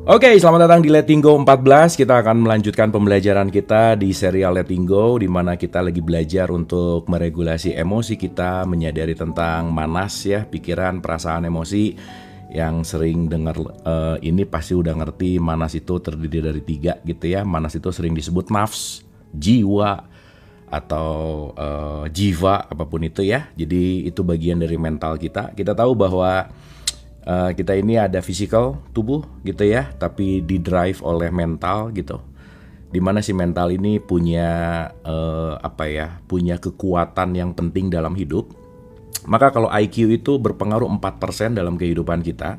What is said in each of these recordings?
Oke, selamat datang di Letting Go 14. Kita akan melanjutkan pembelajaran kita di serial Letting Go, di mana kita lagi belajar untuk meregulasi emosi kita, menyadari tentang manas ya, pikiran, perasaan, emosi. Yang sering dengar ini pasti udah ngerti manas itu terdiri dari 3 gitu ya. Manas itu sering disebut nafs, jiwa, atau jiva, apapun itu ya. Jadi itu bagian dari mental kita. Kita tahu bahwa kita ini ada physical tubuh gitu ya, tapi di drive oleh mental gitu. Dimana si mental ini punya punya kekuatan yang penting dalam hidup. Maka kalau IQ itu berpengaruh 4% dalam kehidupan kita,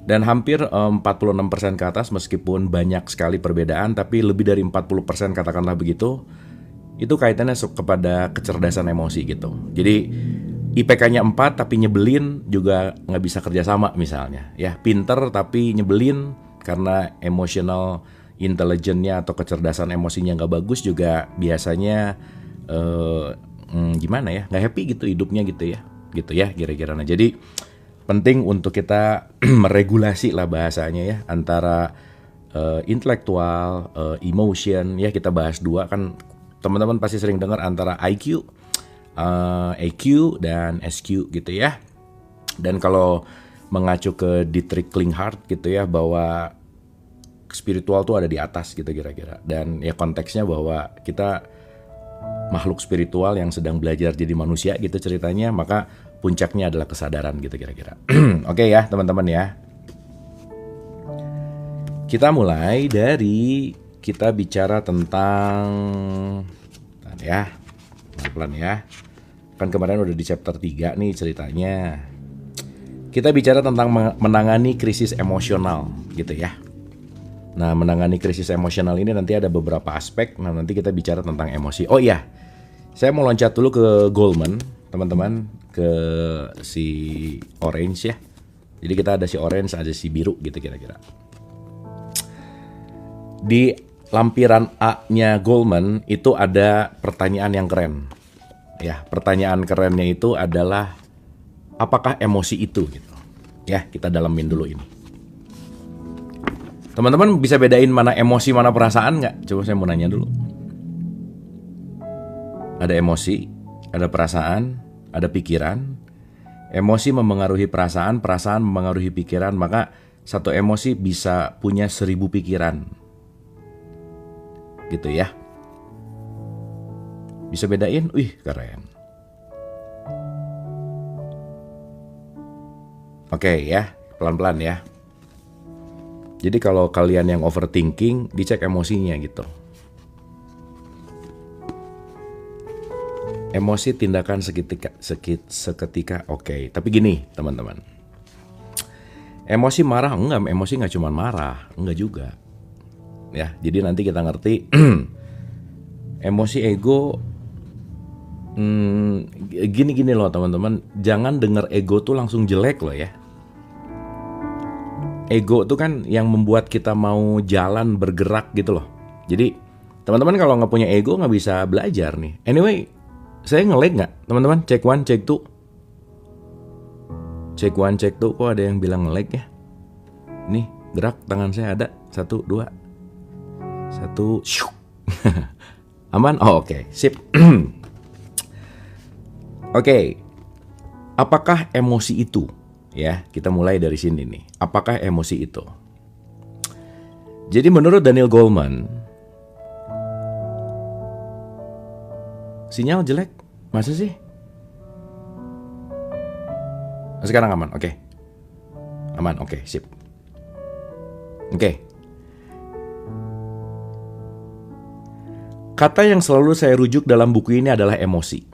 dan hampir 46% ke atas, meskipun banyak sekali perbedaan, tapi lebih dari 40% katakanlah begitu, itu kaitannya kepada kecerdasan emosi gitu. Jadi IPK-nya 4 tapi nyebelin juga nggak bisa kerjasama misalnya. Ya, pinter tapi nyebelin karena emotional intelligence-nya atau kecerdasan emosinya nggak bagus juga biasanya gimana ya, nggak happy gitu hidupnya gitu ya kira-kira. Nah, jadi penting untuk kita meregulasi lah bahasanya ya, antara intelektual, emotion ya, kita bahas 2 kan. Teman-teman pasti sering dengar antara IQ, EQ dan SQ gitu ya. Dan kalau mengacu ke Dietrich Klinghardt gitu ya, bahwa spiritual tuh ada di atas gitu kira-kira. Dan ya konteksnya bahwa kita makhluk spiritual yang sedang belajar jadi manusia gitu ceritanya, maka puncaknya adalah kesadaran gitu kira-kira. Oke ya teman-teman ya. Kita mulai dari kita bicara tentang ya, pelan-pelan ya. Kan kemarin udah di chapter 3 nih ceritanya. Kita bicara tentang menangani krisis emosional gitu ya. Nah, menangani krisis emosional ini nanti ada beberapa aspek. Nah, nanti kita bicara tentang emosi. Oh iya, saya mau loncat dulu ke Goleman, teman-teman, ke si orange ya. Jadi kita ada si orange, ada si biru gitu kira-kira. Di lampiran A-nya Goleman itu ada pertanyaan yang keren. Ya, pertanyaan kerennya itu adalah apakah emosi itu gitu. Ya, kita dalamin dulu ini. Teman-teman bisa bedain mana emosi mana perasaan nggak? Coba saya mau nanya dulu. Ada emosi, ada perasaan, ada pikiran. Emosi memengaruhi perasaan, perasaan memengaruhi pikiran, maka satu emosi bisa punya 1000 pikiran. Gitu ya. Bisa bedain? Wih, keren. Oke ya, pelan-pelan ya. Jadi kalau kalian yang overthinking, dicek emosinya gitu. Emosi tindakan seketika oke. Tapi gini teman-teman. Emosi marah enggak, emosi nggak cuma marah, enggak juga. Ya, jadi nanti kita ngerti emosi ego. Gini loh teman-teman, jangan dengar ego tuh langsung jelek loh ya. Ego tuh kan yang membuat kita mau jalan bergerak gitu loh. Jadi teman-teman kalau nggak punya ego nggak bisa belajar nih. Anyway, saya nge-lag nggak teman-teman? Check 1, check 2. Check 1, check 2. Kok ada yang bilang nge-lag ya? Nih gerak tangan saya ada 1, 2, 1. Aman? Oh oke. Sip. Oke, apakah emosi itu? Ya, kita mulai dari sini nih. Apakah emosi itu? Jadi menurut Daniel Goleman, sinyal jelek, masa sih? Sekarang aman, oke. Aman, oke, sip. Oke. Kata yang selalu saya rujuk dalam buku ini adalah emosi.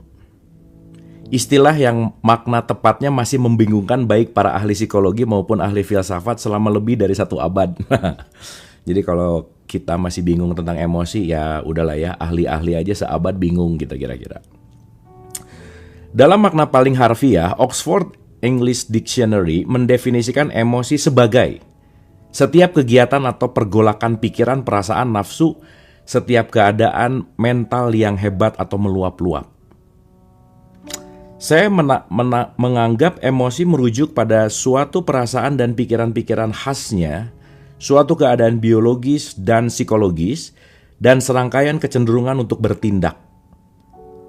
Istilah yang makna tepatnya masih membingungkan baik para ahli psikologi maupun ahli filsafat selama lebih dari 1 abad. Jadi kalau kita masih bingung tentang emosi, ya udahlah ya, ahli-ahli aja seabad bingung gitu kira-kira. Dalam makna paling harfiah, Oxford English Dictionary mendefinisikan emosi sebagai setiap kegiatan atau pergolakan pikiran, perasaan, nafsu, setiap keadaan mental yang hebat atau meluap-luap. Saya menganggap emosi merujuk pada suatu perasaan dan pikiran-pikiran khasnya suatu keadaan biologis dan psikologis, dan serangkaian kecenderungan untuk bertindak.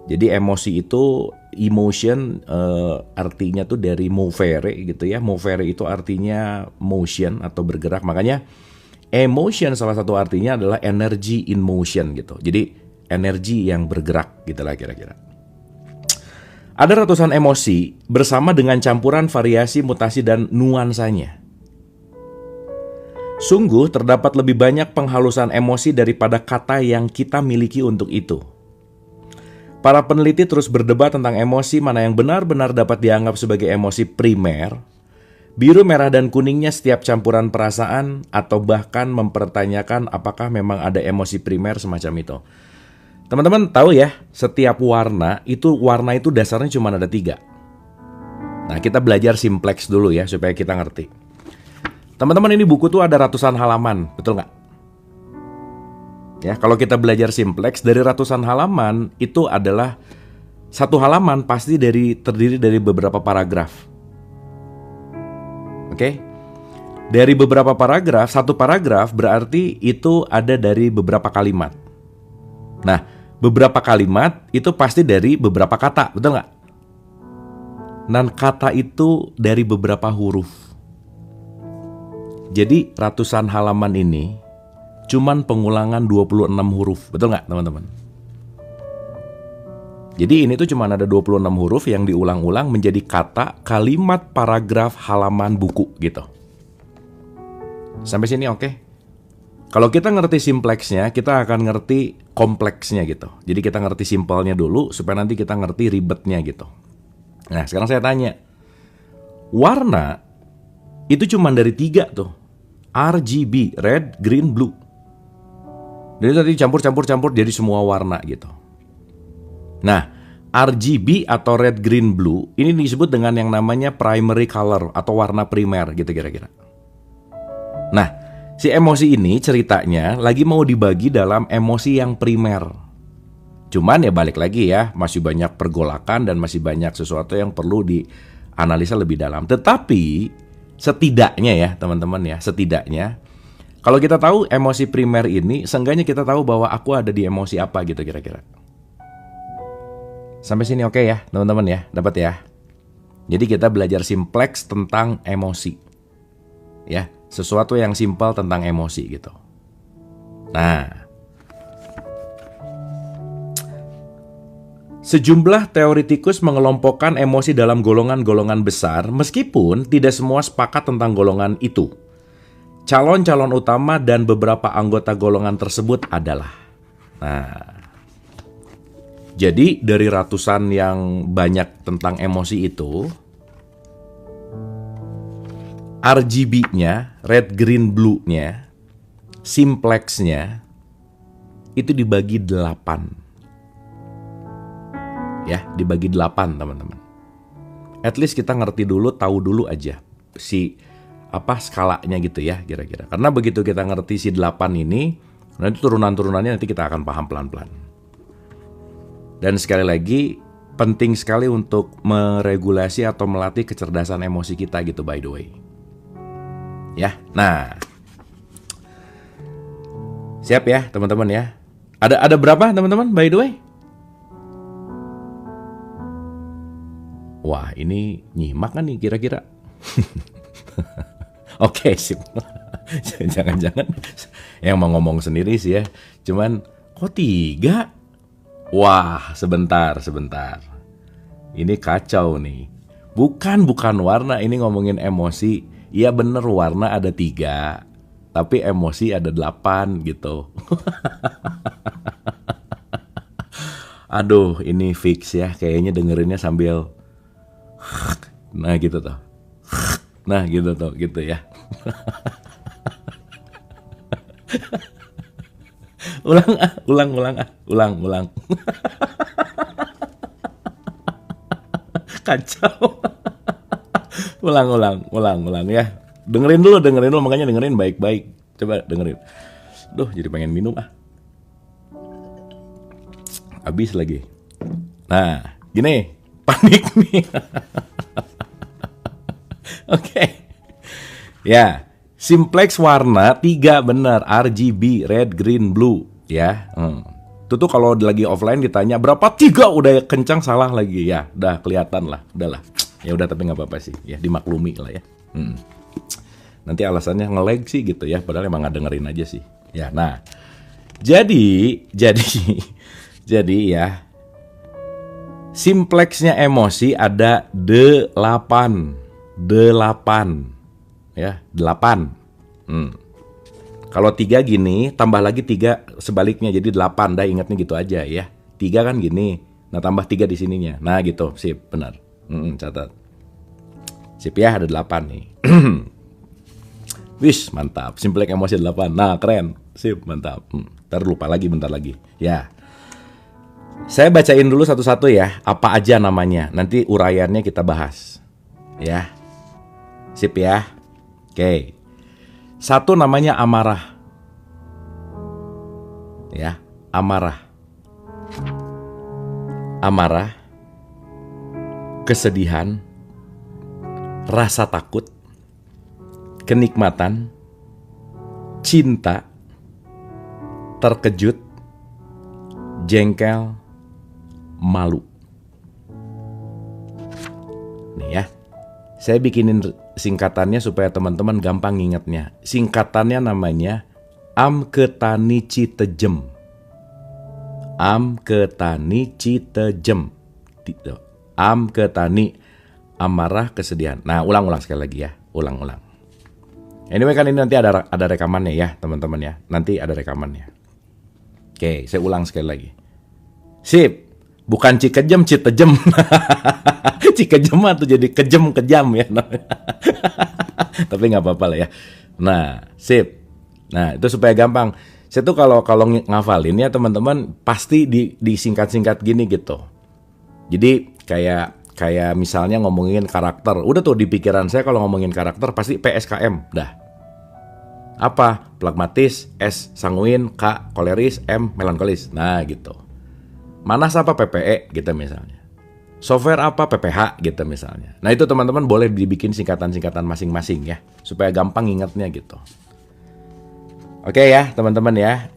Jadi emosi itu, emotion artinya tuh dari movere gitu ya. Movere itu artinya motion atau bergerak. Makanya emotion salah satu artinya adalah energy in motion gitu. Jadi energi yang bergerak gitu lah kira-kira. Ada ratusan emosi bersama dengan campuran variasi, mutasi, dan nuansanya. Sungguh terdapat lebih banyak penghalusan emosi daripada kata yang kita miliki untuk itu. Para peneliti terus berdebat tentang emosi mana yang benar-benar dapat dianggap sebagai emosi primer, biru, merah, dan kuningnya setiap campuran perasaan, atau bahkan mempertanyakan apakah memang ada emosi primer semacam itu. Teman-teman tahu ya, setiap warna itu dasarnya cuma ada 3. Nah, kita belajar simplex dulu ya supaya kita ngerti. Teman-teman, ini buku tuh ada ratusan halaman, betul nggak? Ya, kalau kita belajar simplex dari ratusan halaman, itu adalah satu halaman pasti terdiri dari beberapa paragraf. Oke? Dari beberapa paragraf, satu paragraf berarti itu ada dari beberapa kalimat. Nah, beberapa kalimat itu pasti dari beberapa kata, betul nggak? Dan kata itu dari beberapa huruf. Jadi ratusan halaman ini cuman pengulangan 26 huruf, betul nggak teman-teman? Jadi ini tuh cuman ada 26 huruf yang diulang-ulang menjadi kata, kalimat, paragraf, halaman buku gitu. Sampai sini oke? Kalau kita ngerti simplexnya, kita akan ngerti kompleksnya gitu. Jadi kita ngerti simpelnya dulu supaya nanti kita ngerti ribetnya gitu. Nah, sekarang saya tanya, warna itu cuman dari 3 tuh. RGB, red, green, blue. Jadi tadi campur jadi semua warna gitu. Nah, RGB atau red, green, blue ini disebut dengan yang namanya primary color atau warna primer gitu kira-kira. Nah, si emosi ini ceritanya lagi mau dibagi dalam emosi yang primer. Cuman ya balik lagi ya, masih banyak pergolakan dan masih banyak sesuatu yang perlu dianalisa lebih dalam. Tetapi setidaknya ya teman-teman ya, setidaknya kalau kita tahu emosi primer ini, seenggaknya kita tahu bahwa aku ada di emosi apa gitu kira-kira. Sampai sini oke ya teman-teman ya, dapat ya. Jadi kita belajar simplex tentang emosi. Ya, sesuatu yang simpel tentang emosi gitu. Nah, sejumlah teoritikus mengelompokkan emosi dalam golongan-golongan besar, meskipun tidak semua sepakat tentang golongan itu. Calon-calon utama dan beberapa anggota golongan tersebut adalah, nah, jadi dari ratusan yang banyak tentang emosi itu, RGB-nya, red, green, blue-nya, simplexnya, itu dibagi 8. Ya, dibagi 8 teman-teman. At least kita ngerti dulu, tahu dulu aja skalanya gitu ya kira-kira. Karena begitu kita ngerti si 8 ini, nanti turunan-turunannya nanti kita akan paham pelan-pelan. Dan sekali lagi, penting sekali untuk meregulasi atau melatih kecerdasan emosi kita gitu by the way. Ya, nah. Siap ya teman-teman ya. Ada berapa teman-teman by the way? Wah, ini nyimak kan nih kira-kira. Oke, sip. Jangan-jangan yang mau ngomong sendiri sih ya. Cuman kok 3? Wah, sebentar. Ini kacau nih. Bukan warna, ini ngomongin emosi. Iya bener, warna ada 3, tapi emosi ada 8 gitu. Aduh, ini fix ya. Kayaknya dengerinnya sambil nah gitu tuh. Nah gitu tuh, gitu ya. Ulang. Kacau. Ulang ya. Dengerin dulu, makanya dengerin baik-baik. Coba dengerin. Duh, jadi pengen minum Habis lagi. Nah, gini, panik nih. Oke. Ya, Simplex warna 3 bener, RGB, red, green, blue ya. Itu tuh kalau lagi offline ditanya berapa 3 udah kencang salah lagi ya, udah kelihatan lah, udahlah. Ya udah tapi nggak apa-apa sih, ya dimaklumi lah ya. Nanti alasannya nge-lag sih gitu ya, padahal emang nggak dengerin aja sih. Ya, nah, jadi ya, simplexnya emosi ada 8 ya, 8. Kalau 3 gini, tambah lagi 3 sebaliknya jadi 8. Dah ingatnya gitu aja ya. 3 kan gini. Nah, tambah 3 di sininya. Nah, gitu. Sip, benar. Catat. Sip ya, ada 8 nih. Wis, mantap. Simplex emosi 8. Nah, keren. Sip, mantap. Ntar lupa lagi bentar lagi. Ya. Saya bacain dulu satu-satu ya. Apa aja namanya. Nanti uraiannya kita bahas. Ya. Sip ya. Oke. 1 namanya amarah. Ya, amarah. Amarah, kesedihan, rasa takut, kenikmatan, cinta, terkejut, jengkel, malu. Nih ya. Saya bikinin singkatannya supaya teman-teman gampang ngingetnya. Singkatannya namanya Amketani Citejem. Amketani Citejem. Amketani, amarah, kesedihan. Nah, ulang-ulang sekali lagi ya. Ulang-ulang. Anyway kan ini nanti ada rekamannya ya teman-teman ya. Nanti ada rekamannya. Oke, saya ulang sekali lagi. Sip. Bukan cikejem, citejem. Cikejem tuh jadi kejam ya. Tapi nggak apa-apa lah ya. Nah, sip. Nah, itu supaya gampang. Saya tuh kalau ngafalin ya teman-teman pasti disingkat-singkat gini gitu. Jadi kayak misalnya ngomongin karakter. Udah tuh di pikiran saya kalau ngomongin karakter pasti PSKM. Dah. Apa? Pragmatis, S sanguin, K koleris, M melankolis. Nah, gitu. Manas apa PPE gitu misalnya. Software apa PPH gitu misalnya. Nah itu teman-teman boleh dibikin singkatan-singkatan masing-masing ya. Supaya gampang ingatnya gitu. Oke ya teman-teman ya.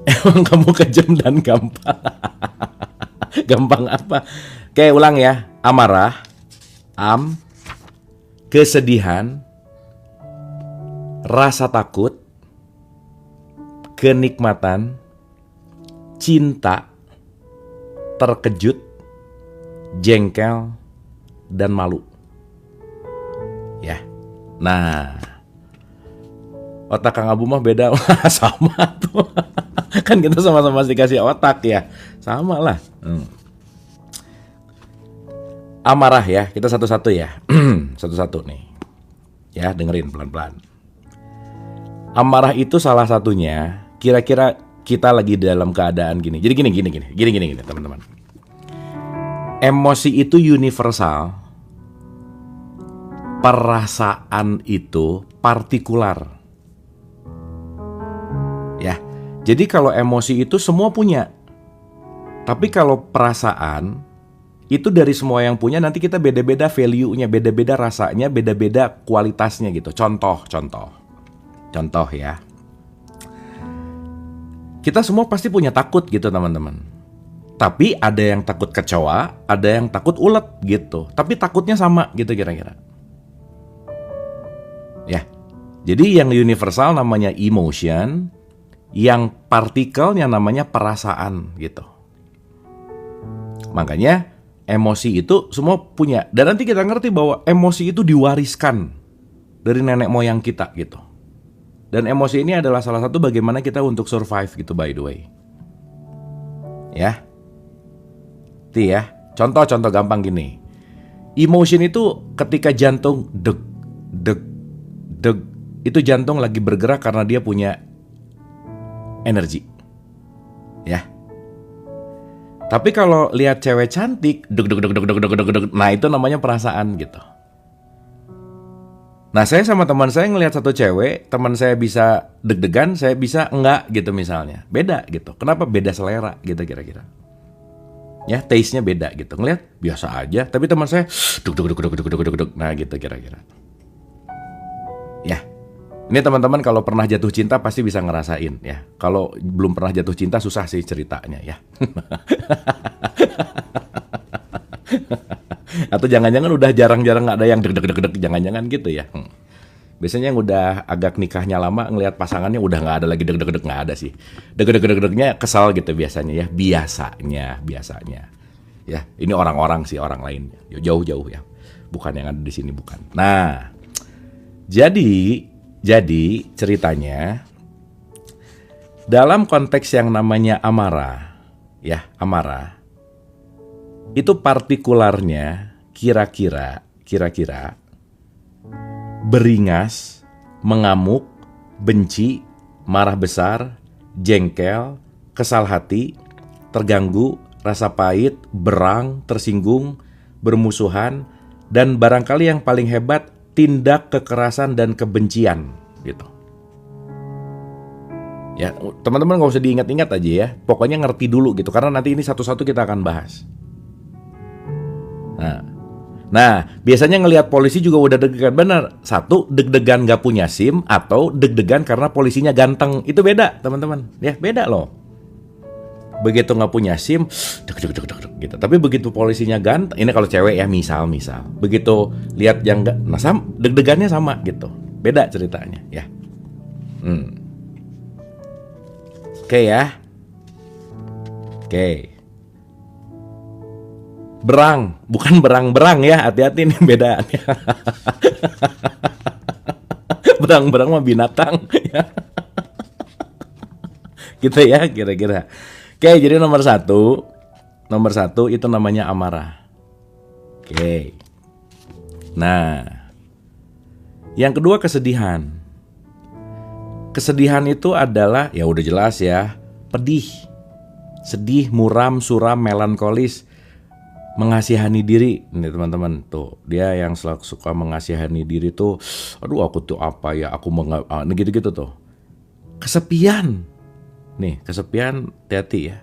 Emang kamu kejam dan gampang. Gampang apa? Oke ulang ya. Amarah. Kesedihan. Rasa takut. Kenikmatan. Cinta, terkejut, jengkel, dan malu. Ya. Nah, otak Kang Abu mah beda. Sama tuh. Kan kita sama-sama dikasih otak ya. Sama lah. Amarah ya. Kita satu-satu ya. Satu-satu nih. Ya, dengerin pelan-pelan. Amarah itu salah satunya. Kira-kira kita lagi dalam keadaan gini. Jadi gini teman-teman. Emosi itu universal. Perasaan itu partikular. Ya. Jadi kalau emosi itu semua punya. Tapi kalau perasaan itu dari semua yang punya nanti kita beda-beda value-nya, beda-beda rasanya, beda-beda kualitasnya gitu. Contoh ya. Kita semua pasti punya takut gitu teman-teman. Tapi ada yang takut kecoa, ada yang takut ulet gitu. Tapi takutnya sama gitu kira-kira. Ya. Jadi yang universal namanya emotion, yang partikelnya namanya perasaan gitu. Makanya emosi itu semua punya. Dan nanti kita ngerti bahwa emosi itu diwariskan dari nenek moyang kita gitu. Dan emosi ini adalah salah satu bagaimana kita untuk survive gitu by the way. Ya. Contoh gampang gini. Emotion itu ketika jantung deg, itu jantung lagi bergerak karena dia punya energi. Ya. Tapi kalau lihat cewek cantik, deg, nah itu namanya perasaan gitu. Nah saya sama teman saya ngelihat satu cewek, teman saya bisa deg-degan, saya bisa enggak gitu misalnya. Beda gitu. Kenapa? Beda selera gitu kira-kira. Ya taste-nya beda gitu. Ngelihat biasa aja, tapi teman saya deg. Nah gitu kira-kira. Ini teman-teman kalau pernah jatuh cinta pasti bisa ngerasain ya. Kalau belum pernah jatuh cinta susah sih ceritanya ya. Atau jangan-jangan udah jarang-jarang ada yang deg-deg-deg, jangan-jangan gitu ya. Biasanya yang udah agak nikahnya lama ngelihat pasangannya udah nggak ada lagi deg-deg-deg, nggak ada sih. Deg-deg-deg-degnya kesal gitu biasanya ya. Biasanya. Ya, ini orang-orang sih, orang lainnya. Jauh-jauh ya. Bukan yang ada di sini, bukan. Nah, jadi ceritanya dalam konteks yang namanya amarah, ya amarah, itu partikularnya kira-kira beringas, mengamuk, benci, marah besar, jengkel, kesal hati, terganggu, rasa pahit, berang, tersinggung, bermusuhan, dan barangkali yang paling hebat, tindak kekerasan dan kebencian gitu. Ya, teman-teman nggak usah diingat-ingat aja ya. Pokoknya ngerti dulu gitu, karena nanti ini satu-satu kita akan bahas. Nah, biasanya ngelihat polisi juga udah deg-degan bener. Satu, deg-degan nggak punya SIM, atau deg-degan karena polisinya ganteng. Itu beda, teman-teman. Ya, beda loh. Begitu nggak punya SIM, deg-deg gitu. Tapi begitu polisinya ganteng, ini kalau cewek ya misal. Begitu lihat yang nggak, nah deg-degannya sama gitu. Beda ceritanya ya. Oke ya. Oke. Berang, bukan berang-berang ya, hati-hati nih bedaannya. Berang-berang mah binatang ya. Gitu ya kira-kira. Oke, jadi nomor satu itu namanya amarah. Oke. Nah, yang kedua kesedihan. Kesedihan itu adalah, ya udah jelas ya, pedih, sedih, muram, suram, melankolis, mengasihani diri. Nih teman-teman, tuh dia yang selalu suka mengasihani diri tuh, aduh aku tuh apa ya, aku gitu-gitu tuh. Kesepian. Nih, kesepian, hati-hati ya.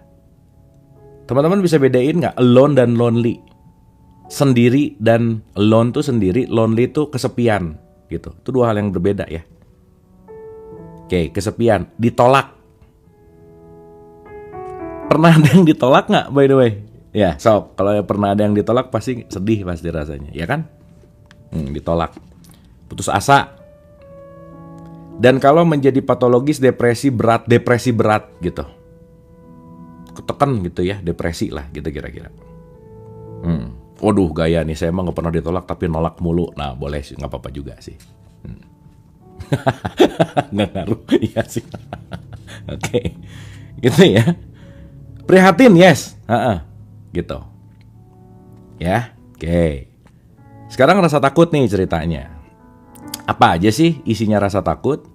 Teman-teman bisa bedain nggak alone dan lonely? Sendiri dan alone tuh sendiri, lonely tuh kesepian gitu. Itu dua hal yang berbeda ya. Oke, kesepian, ditolak. Pernah ada yang ditolak nggak by the way? Ya, sob, kalau pernah ada yang ditolak pasti sedih pasti rasanya, ya kan? Ditolak, putus asa. Dan kalau menjadi patologis depresi berat gitu. Ketekan gitu ya, depresi lah gitu kira-kira. Waduh gaya nih, saya emang gak pernah ditolak tapi nolak mulu. Nah boleh sih, gak apa-apa juga sih. Gak ngaruh, iya sih. Oke, gitu ya. Prihatin, yes. Gitu. Ya, oke. Sekarang rasa takut nih ceritanya. Apa aja sih isinya rasa takut?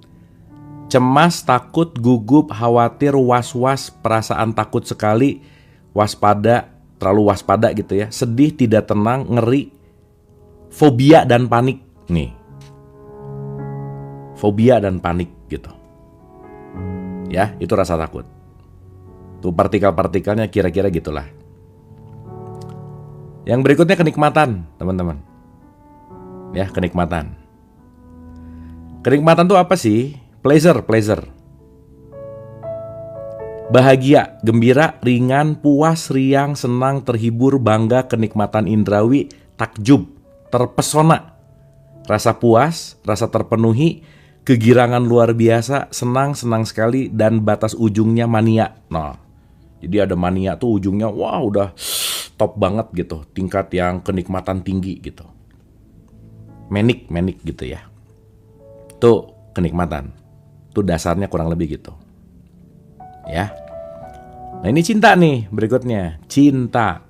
Cemas, takut, gugup, khawatir, was-was, perasaan takut sekali, waspada, terlalu waspada gitu ya. Sedih, tidak tenang, ngeri, fobia dan panik. Nih. Fobia dan panik gitu. Ya, itu rasa takut. Tuh partikel-partikelnya kira-kira gitulah. Yang berikutnya kenikmatan, teman-teman. Ya, kenikmatan. Kenikmatan tuh apa sih? Pleasure. Bahagia, gembira, ringan, puas, riang, senang, terhibur, bangga, kenikmatan indrawi, takjub, terpesona. Rasa puas, rasa terpenuhi, kegirangan luar biasa, senang sekali, dan batas ujungnya mania. Nah, jadi ada mania tuh ujungnya, wah udah top banget gitu, tingkat yang kenikmatan tinggi gitu. Manic gitu ya. Tuh kenikmatan. Tuh dasarnya kurang lebih gitu. Ya. Nah ini cinta nih berikutnya. Cinta.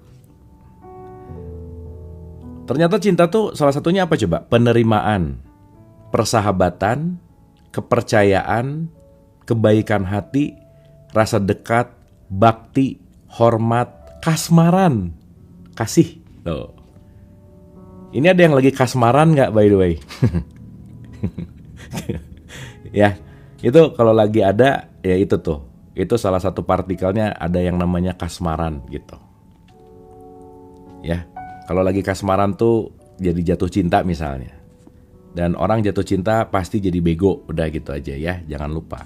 Ternyata cinta tuh salah satunya apa coba? Penerimaan, persahabatan, kepercayaan, kebaikan hati, rasa dekat, bakti, hormat, kasmaran, kasih. Tuh. Ini ada yang lagi kasmaran nggak by the way? Ya, itu kalau lagi ada ya itu tuh. Itu salah satu partikelnya ada yang namanya kasmaran gitu. Ya, kalau lagi kasmaran tuh jadi jatuh cinta misalnya. Dan orang jatuh cinta pasti jadi bego. Udah gitu aja ya, jangan lupa.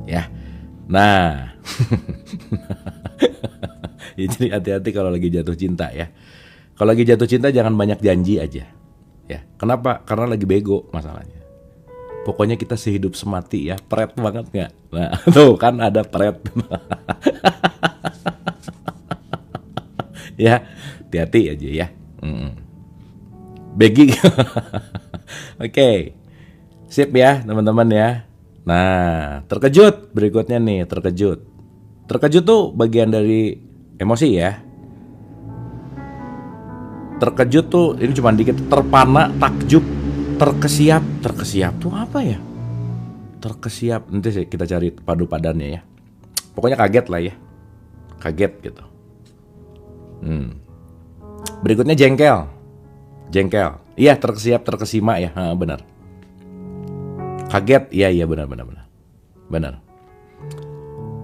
Ya. Nah. Ya, jadi hati-hati kalau lagi jatuh cinta ya. Kalau lagi jatuh cinta jangan banyak janji aja. Ya. Kenapa? Karena lagi bego masalahnya. Pokoknya kita sehidup semati ya. Pret banget nggak? Nah, tuh kan ada pret. Ya, hati-hati aja ya. Begi. Oke. Sip ya teman-teman ya. Nah, terkejut berikutnya nih, terkejut. Terkejut tuh bagian dari emosi ya. Terkejut tuh ini cuma dikit. Terpana, takjub, terkesiap. Terkesiap tuh apa ya? Terkesiap, nanti sih kita cari padu padannya ya. Pokoknya kaget lah ya. Kaget gitu. Berikutnya jengkel. Jengkel. Iya, terkesiap, terkesima ya. Benar. Kaget. Iya benar. Benar.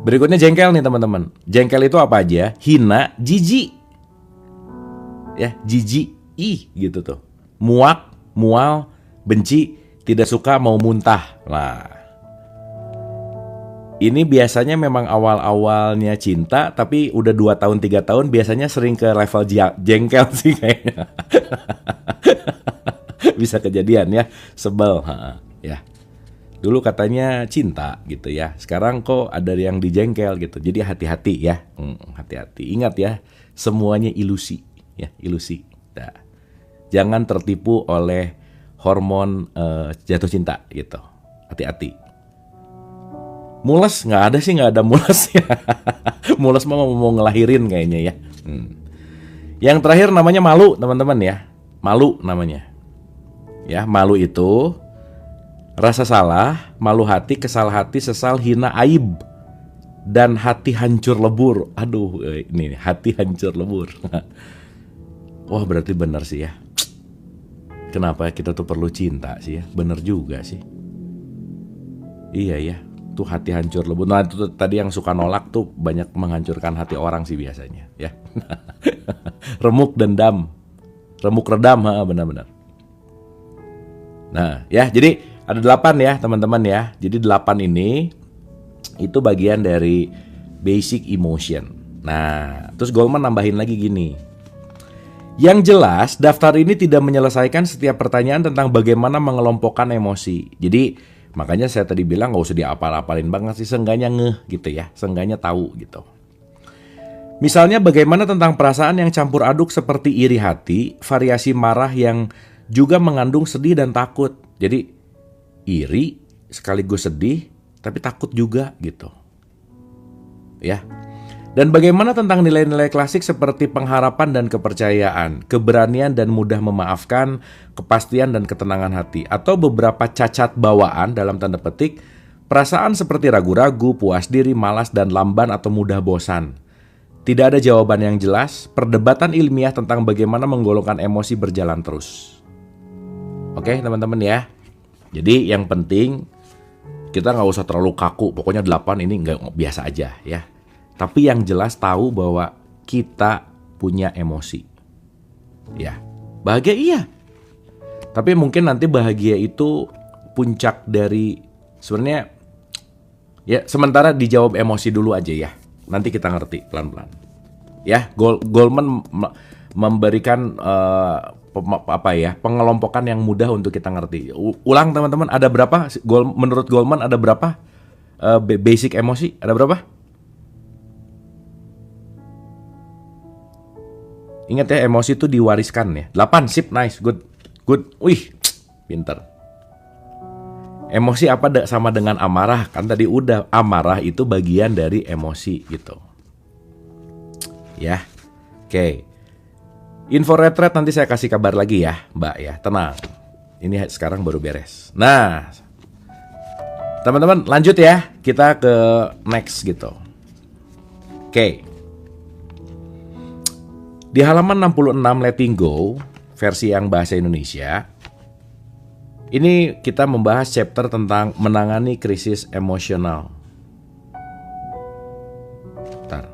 Berikutnya jengkel nih teman-teman. Jengkel itu apa aja? Hina, jijik. Ya, jijik, gitu tuh. Muak, mual, benci, tidak suka, mau muntah. Nah. Ini biasanya memang awal-awalnya cinta, tapi udah 2 tahun 3 tahun biasanya sering ke level jengkel sih kayaknya. Bisa kejadian ya, sebel. Ya. Dulu katanya cinta gitu ya, sekarang kok ada yang dijengkel gitu. Jadi hati-hati ya, hati-hati. Ingat ya, semuanya ilusi ya, ilusi. Nah, jangan tertipu oleh hormon jatuh cinta gitu. Hati-hati. Mules nggak ada mules ya. Mules mah mau ngelahirin kayaknya ya. Yang terakhir namanya malu teman-teman ya. Malu namanya. Ya, malu itu rasa salah, malu hati, kesal hati, sesal, hina, aib, dan hati hancur lebur. Aduh, ini hati hancur lebur. Wah, berarti benar sih ya. Kenapa kita tuh perlu cinta sih ya? Bener juga sih. Iya ya. Tuh hati hancur lebur. Nah itu tadi yang suka nolak tuh banyak menghancurkan hati orang sih biasanya ya. Remuk dendam, remuk redam, benar-benar. Nah ya, jadi ada 8 ya teman-teman ya. Jadi 8 ini itu bagian dari basic emotion. Nah terus Goleman nambahin lagi gini. Yang jelas daftar ini tidak menyelesaikan setiap pertanyaan tentang bagaimana mengelompokkan emosi. Jadi makanya saya tadi bilang gak usah diapal-apalin banget sih, seenggaknya ngeh gitu ya, seenggaknya tahu gitu. Misalnya bagaimana tentang perasaan yang campur aduk seperti iri hati, variasi marah yang juga mengandung sedih dan takut. Jadi iri sekaligus sedih tapi takut juga gitu. Ya. Dan bagaimana tentang nilai-nilai klasik seperti pengharapan dan kepercayaan, keberanian dan mudah memaafkan, kepastian dan ketenangan hati, atau beberapa cacat bawaan dalam tanda petik, perasaan seperti ragu-ragu, puas diri, malas, dan lamban atau mudah bosan. Tidak ada jawaban yang jelas, perdebatan ilmiah tentang bagaimana menggolongkan emosi berjalan terus. Oke teman-teman ya, jadi yang penting kita nggak usah terlalu kaku, pokoknya 8 ini nggak biasa aja ya. Tapi yang jelas tahu bahwa kita punya emosi. Ya, bahagia iya. Tapi mungkin nanti bahagia itu puncak dari sebenarnya ya sementara dijawab emosi dulu aja ya. Nanti kita ngerti pelan-pelan. Ya, Goleman memberikan pengelompokan yang mudah untuk kita ngerti. Ulang teman-teman, ada berapa? Menurut Goleman ada berapa basic emosi? Ada berapa? Ingat ya, emosi itu diwariskan ya. 8, sip, nice, good. Wih, pinter. Emosi apa sama dengan amarah? Kan tadi udah, amarah itu bagian dari emosi gitu. Ya, oke. Info retret nanti saya kasih kabar lagi ya, Mbak ya. Tenang, ini sekarang baru beres. Nah, teman-teman lanjut ya. Kita ke next gitu. Oke. Di halaman 66 Letting Go, versi yang bahasa Indonesia, ini kita membahas chapter tentang menangani krisis emosional. Bentar.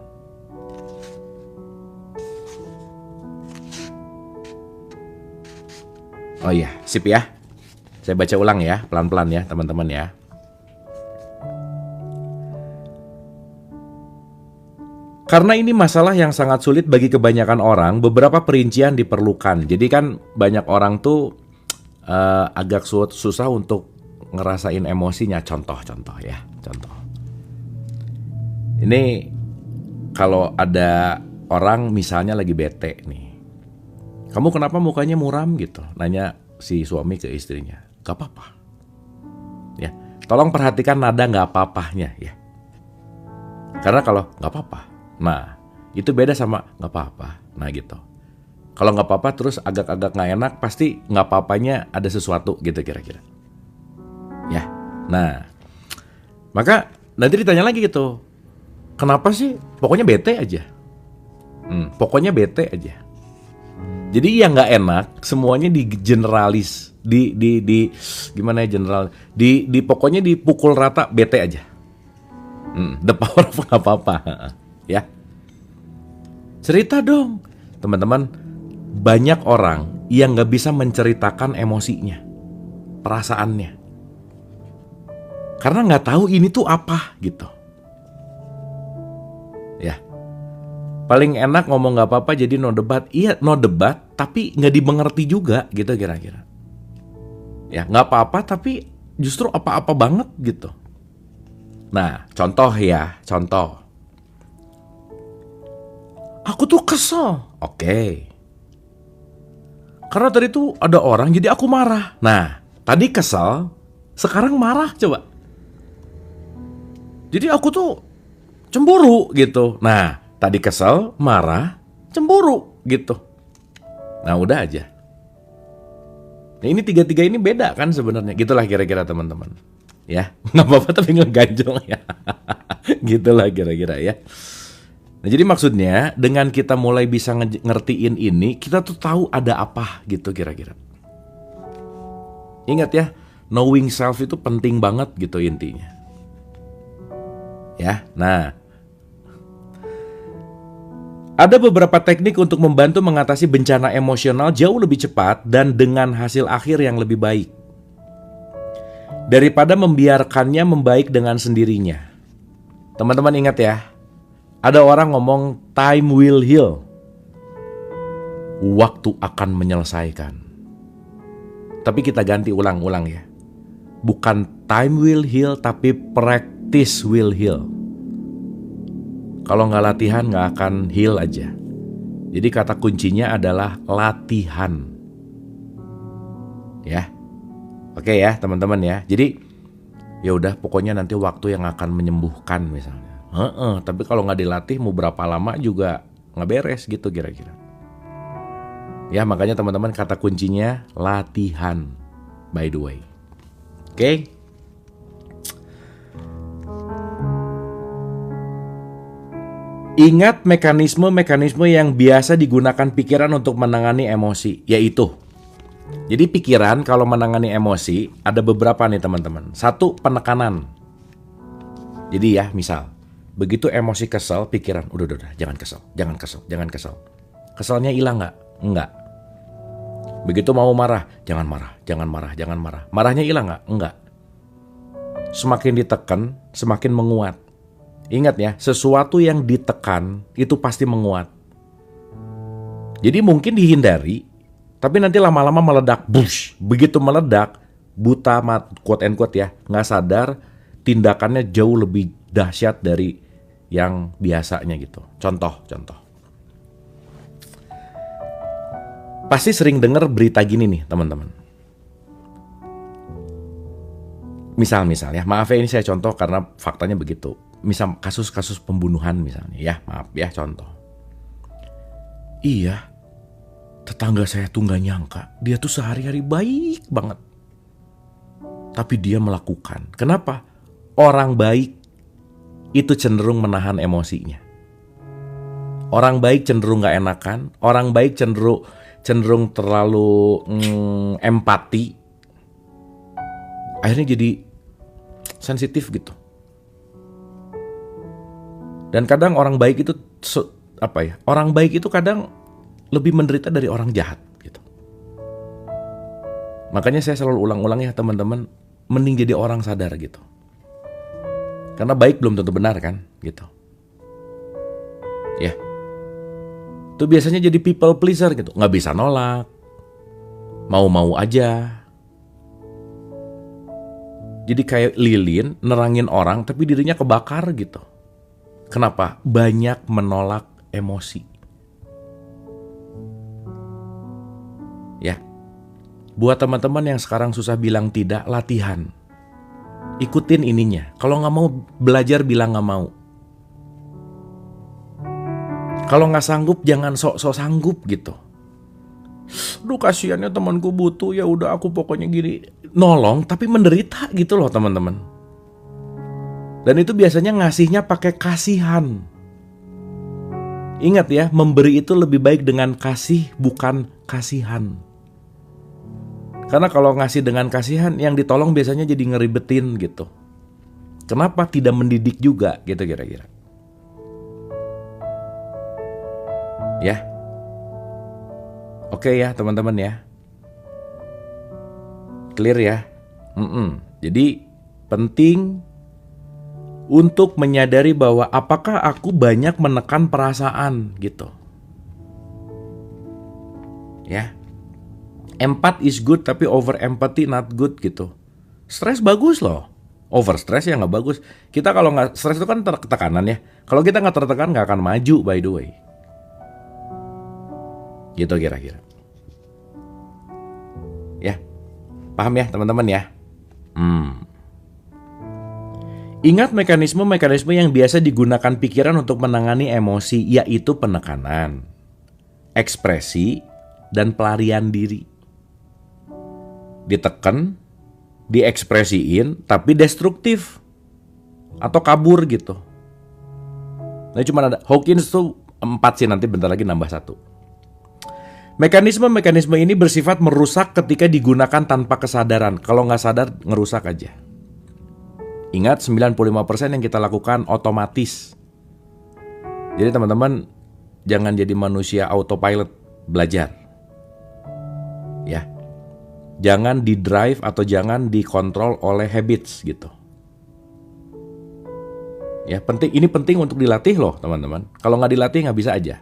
Oh iya, sip ya. Saya baca ulang ya, pelan-pelan ya teman-teman ya. Karena ini masalah yang sangat sulit bagi kebanyakan orang, beberapa perincian diperlukan. Jadi kan banyak orang tuh agak susah untuk ngerasain emosinya. Contoh ya, contoh. Ini kalau ada orang misalnya lagi bete nih. Kamu kenapa mukanya muram gitu? Nanya si suami ke istrinya. Gak apa-apa. Ya, tolong perhatikan nada gak apa-apanya ya. Karena kalau gak apa-apa, nah itu beda sama gak apa-apa. Nah gitu. Kalau gak apa-apa terus agak-agak gak enak, pasti gak apa-apanya ada sesuatu gitu kira-kira. Ya, nah maka nanti ditanya lagi gitu. Kenapa sih? Pokoknya bete aja. Pokoknya bete aja. Jadi yang nggak enak semuanya di generalis, di gimana ya general, di pokoknya dipukul rata bete aja. The power of nggak apa-apa, ya. Cerita dong, teman-teman. Banyak orang yang nggak bisa menceritakan emosinya, perasaannya, karena nggak tahu ini tuh apa gitu. Ya. Paling enak ngomong nggak apa-apa jadi no debat. Iya no debat tapi nggak dimengerti juga gitu kira-kira. Ya nggak apa-apa tapi justru apa-apa banget gitu. Nah contoh ya, contoh. Aku tuh kesel. Oke. Karena tadi tuh ada orang jadi aku marah. Nah tadi kesel, sekarang marah coba. Jadi aku tuh cemburu gitu. Nah tadi kesel, marah, cemburu gitu. Nah udah aja. Nah ini tiga-tiga ini beda kan sebenarnya. Gitulah kira-kira teman-teman. Ya nggak apa-apa tapi ngeganjol ya. Gitulah kira-kira ya. Nah jadi maksudnya dengan kita mulai bisa ngertiin ini, kita tuh tahu ada apa gitu kira-kira. Ingat ya, knowing self itu penting banget gitu intinya. Ya, nah ada beberapa teknik untuk membantu mengatasi bencana emosional jauh lebih cepat dan dengan hasil akhir yang lebih baik. Daripada membiarkannya membaik dengan sendirinya. Teman-teman ingat ya, ada orang ngomong time will heal. Waktu akan menyelesaikan. Tapi kita ganti ulang-ulang ya. Bukan time will heal tapi practice will heal. Kalau nggak latihan nggak akan heal aja. Jadi kata kuncinya adalah latihan. Ya, oke ya teman-teman ya. Jadi ya udah pokoknya nanti waktu yang akan menyembuhkan misalnya. Tapi kalau nggak dilatih mau berapa lama juga nggak beres gitu kira-kira. Ya makanya teman-teman kata kuncinya latihan. By the way, oke? Ingat mekanisme-mekanisme yang biasa digunakan pikiran untuk menangani emosi, yaitu jadi pikiran kalau menangani emosi ada beberapa nih teman-teman. Satu, penekanan. Jadi ya misal, begitu emosi kesel, pikiran udah jangan kesel. Keselnya hilang nggak? Enggak. Begitu mau marah, jangan marah. Marahnya hilang nggak? Enggak. Semakin ditekan, semakin menguat. Ingat ya, sesuatu yang ditekan itu pasti menguat. Jadi mungkin dihindari, tapi nanti lama-lama meledak, bush. Begitu meledak, buta, quote and quote ya, nggak sadar, tindakannya jauh lebih dahsyat dari yang biasanya gitu. Contoh. Pasti sering dengar berita gini nih teman-teman. Misal ya, maaf ya ini saya contoh karena faktanya begitu. Misal kasus-kasus pembunuhan misalnya ya, maaf ya contoh. Iya, tetangga saya tuh gak nyangka, dia tuh sehari-hari baik banget. Tapi dia melakukan. Kenapa? Orang baik itu cenderung menahan emosinya. Orang baik cenderung gak enakan, orang baik cenderung terlalu empati. Akhirnya jadi sensitif gitu. Dan kadang orang baik itu orang baik itu kadang lebih menderita dari orang jahat gitu. Makanya saya selalu ulang-ulang ya teman-teman, mending jadi orang sadar gitu. Karena baik belum tentu benar kan, gitu. Ya. Itu biasanya jadi people pleaser gitu, nggak bisa nolak, mau-mau aja. Jadi kayak lilin nerangin orang tapi dirinya kebakar gitu. Kenapa? Banyak menolak emosi. Ya. Buat teman-teman yang sekarang susah bilang tidak, latihan. Ikutin ininya. Kalau nggak mau belajar, bilang nggak mau. Kalau nggak sanggup, jangan sok-sok sanggup gitu. Duh kasihannya temanku butuh, ya udah aku pokoknya gini. Nolong tapi menderita gitu loh teman-teman. Dan itu biasanya ngasihnya pakai kasihan. Ingat ya, memberi itu lebih baik dengan kasih, bukan kasihan. Karena kalau ngasih dengan kasihan, yang ditolong biasanya jadi ngeribetin gitu. Kenapa tidak mendidik juga gitu kira-kira? Ya. Oke ya teman-teman ya. Clear ya. Jadi penting untuk menyadari bahwa apakah aku banyak menekan perasaan gitu. Ya. Empath is good tapi over empathy not good gitu. Stres bagus loh. Over stress ya nggak bagus. Kita kalau nggak stres itu kan tekanan ya. Kalau kita nggak tertekan nggak akan maju by the way. Gitu kira-kira. Ya, paham ya teman-teman ya. Ingat mekanisme-mekanisme yang biasa digunakan pikiran untuk menangani emosi, yaitu penekanan, ekspresi, dan pelarian diri. Ditekan, diekspresiin, tapi destruktif atau kabur gitu. Nah cuma ada Hawkins tuh 4 sih, nanti bentar lagi nambah 1. Mekanisme-mekanisme ini bersifat merusak ketika digunakan tanpa kesadaran. Kalau nggak sadar, ngerusak aja. Ingat 95% yang kita lakukan otomatis. Jadi teman-teman jangan jadi manusia autopilot, belajar. Ya. Jangan di-drive atau jangan dikontrol oleh habits gitu. Ya, ini penting untuk dilatih loh, teman-teman. Kalau nggak dilatih nggak bisa aja.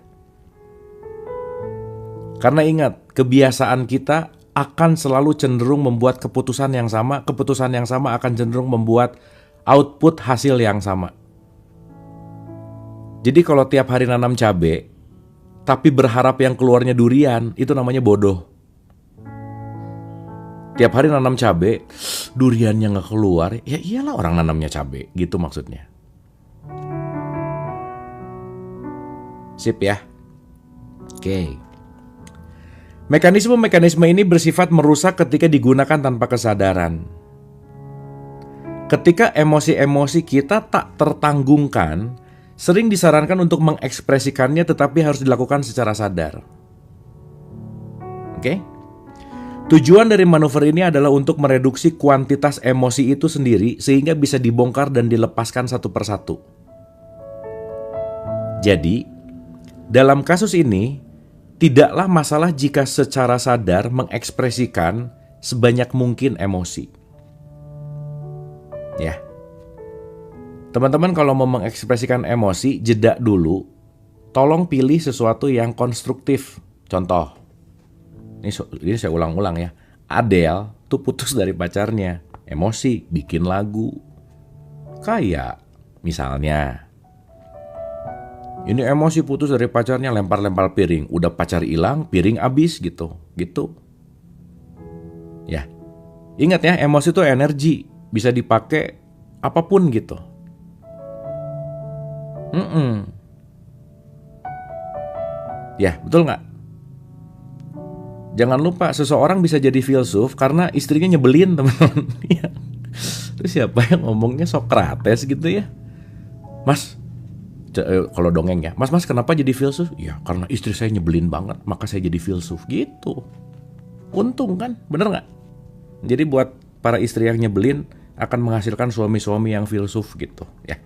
Karena ingat, kebiasaan kita akan selalu cenderung membuat keputusan yang sama akan cenderung membuat output hasil yang sama. Jadi kalau tiap hari nanam cabai, tapi berharap yang keluarnya durian, itu namanya bodoh. Tiap hari nanam cabai, duriannya nggak keluar, ya iyalah orang nanamnya cabai, gitu maksudnya. Sip ya. Oke. Mekanisme-mekanisme ini bersifat merusak ketika digunakan tanpa kesadaran. Ketika emosi-emosi kita tak tertanggungkan, sering disarankan untuk mengekspresikannya tetapi harus dilakukan secara sadar. Oke? Tujuan dari manuver ini adalah untuk mereduksi kuantitas emosi itu sendiri sehingga bisa dibongkar dan dilepaskan satu persatu. Jadi, dalam kasus ini, tidaklah masalah jika secara sadar mengekspresikan sebanyak mungkin emosi. Ya. Teman-teman kalau mau mengekspresikan emosi, jeda dulu. Tolong pilih sesuatu yang konstruktif. Contoh. Ini saya ulang-ulang ya. Adele tuh putus dari pacarnya. Emosi, bikin lagu. Kayak misalnya, ini emosi putus dari pacarnya, lempar-lempar piring. Udah pacar hilang, piring habis gitu. Ya. Ingat ya, emosi itu energi. Bisa dipakai apapun gitu. Ya, betul nggak? Jangan lupa seseorang bisa jadi filsuf karena istrinya nyebelin, teman-teman. Terus siapa yang ngomongnya Sokrates gitu ya? Mas, kalau dongeng ya, Mas kenapa jadi filsuf? Ya karena istri saya nyebelin banget, maka saya jadi filsuf gitu. Untung kan, bener nggak? Jadi buat para istri yang nyebelin akan menghasilkan suami-suami yang filsuf gitu ya.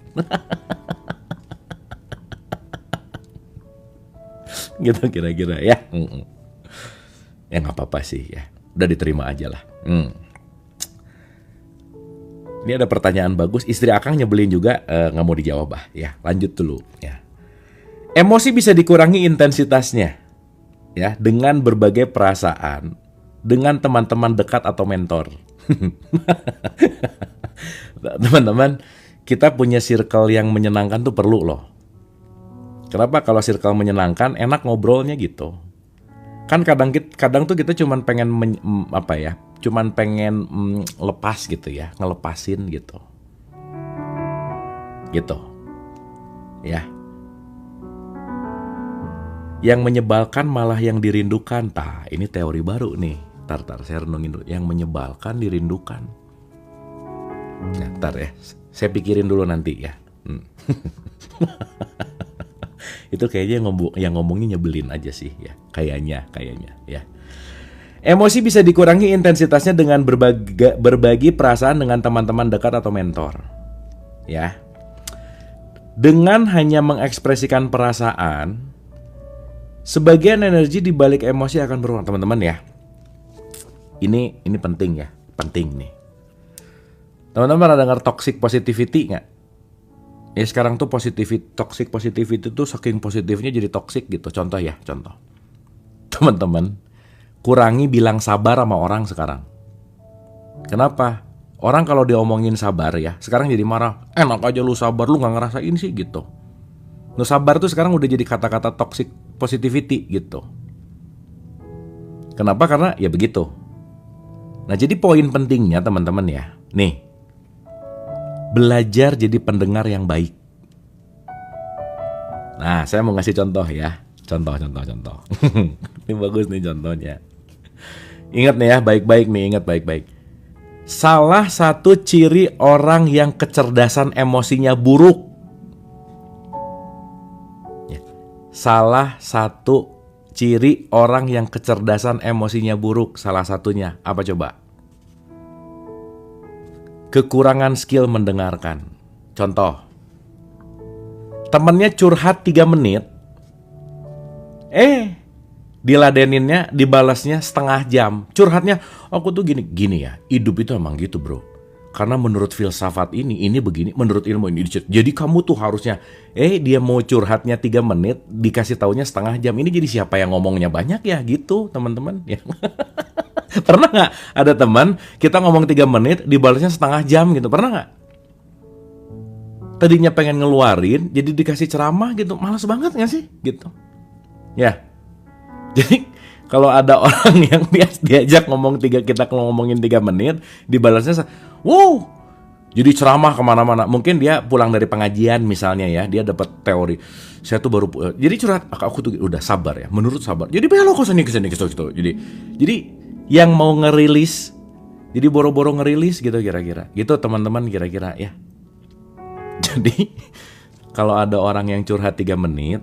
Gitu kira-kira ya. Ya nggak apa-apa sih ya, udah diterima aja lah. Hmm. Ini ada pertanyaan bagus. Istri Akang nyebelin juga, nggak mau dijawab bah. Ya, lanjut dulu. Ya. Emosi bisa dikurangi intensitasnya, ya, dengan berbagai perasaan, dengan teman-teman dekat atau mentor. Teman-teman, kita punya circle yang menyenangkan tuh perlu loh. Kenapa? Kalau circle menyenangkan, enak ngobrolnya gitu. Kan kadang tuh kita cuman pengen cuman pengen lepas gitu ya, ngelepasin gitu. Gitu. Ya. Yang menyebalkan malah yang dirindukan. Ini teori baru nih. Tar saya renungin dulu. Yang menyebalkan dirindukan. Nah, ya. Saya pikirin dulu nanti ya. Itu kayaknya yang ngomongnya nyebelin aja sih ya. Kayaknya ya. Emosi bisa dikurangi intensitasnya dengan berbagi perasaan dengan teman-teman dekat atau mentor. Ya. Dengan hanya mengekspresikan perasaan, sebagian energi di balik emosi akan berubah, teman-teman ya. Ini penting ya, penting nih. Teman-teman ada dengar toxic positivity nggak? Ya sekarang tuh toxic positivity tuh saking positifnya jadi toxic gitu. Contoh. Teman-teman, kurangi bilang sabar sama orang sekarang. Kenapa? Orang kalau diomongin sabar ya, sekarang jadi marah. Enak aja lu sabar, lu nggak ngerasain sih gitu. Lu sabar tuh sekarang udah jadi kata-kata toxic positivity gitu. Kenapa? Karena ya begitu. Nah jadi poin pentingnya teman-teman ya. Nih, belajar jadi pendengar yang baik. Nah saya mau ngasih contoh ya. Contoh. Ini bagus nih contohnya. Ingat nih ya, baik-baik nih, ingat baik-baik. Salah satu ciri orang yang kecerdasan emosinya buruk. Salah satu ciri orang yang kecerdasan emosinya buruk, salah satunya apa coba? Kekurangan skill mendengarkan. Contoh, temennya curhat 3 menit, diladeninnya, dibalasnya setengah jam. Curhatnya, aku tuh gini ya, hidup itu emang gitu bro. Karena menurut filsafat ini begini, menurut ilmu ini. Jadi kamu tuh harusnya, dia mau curhatnya 3 menit, dikasih taunya setengah jam. Ini jadi siapa yang ngomongnya banyak ya gitu teman-teman ya. Pernah gak ada teman, kita ngomong 3 menit, dibalasnya setengah jam gitu, pernah gak? Tadinya pengen ngeluarin, jadi dikasih ceramah gitu, malas banget gak sih? Gitu. Ya, jadi kalau ada orang yang diajak kita ngomongin 3 menit, dibalasnya wow, jadi ceramah kemana-mana. Mungkin dia pulang dari pengajian misalnya ya, dia dapat teori. Saya tuh baru, jadi curhat, aku tuh udah sabar ya, menurut sabar. Jadi belok kesini. Jadi yang mau ngerilis, jadi boro-boro ngerilis gitu kira-kira. Gitu teman-teman kira-kira ya. Jadi kalau ada orang yang curhat 3 menit,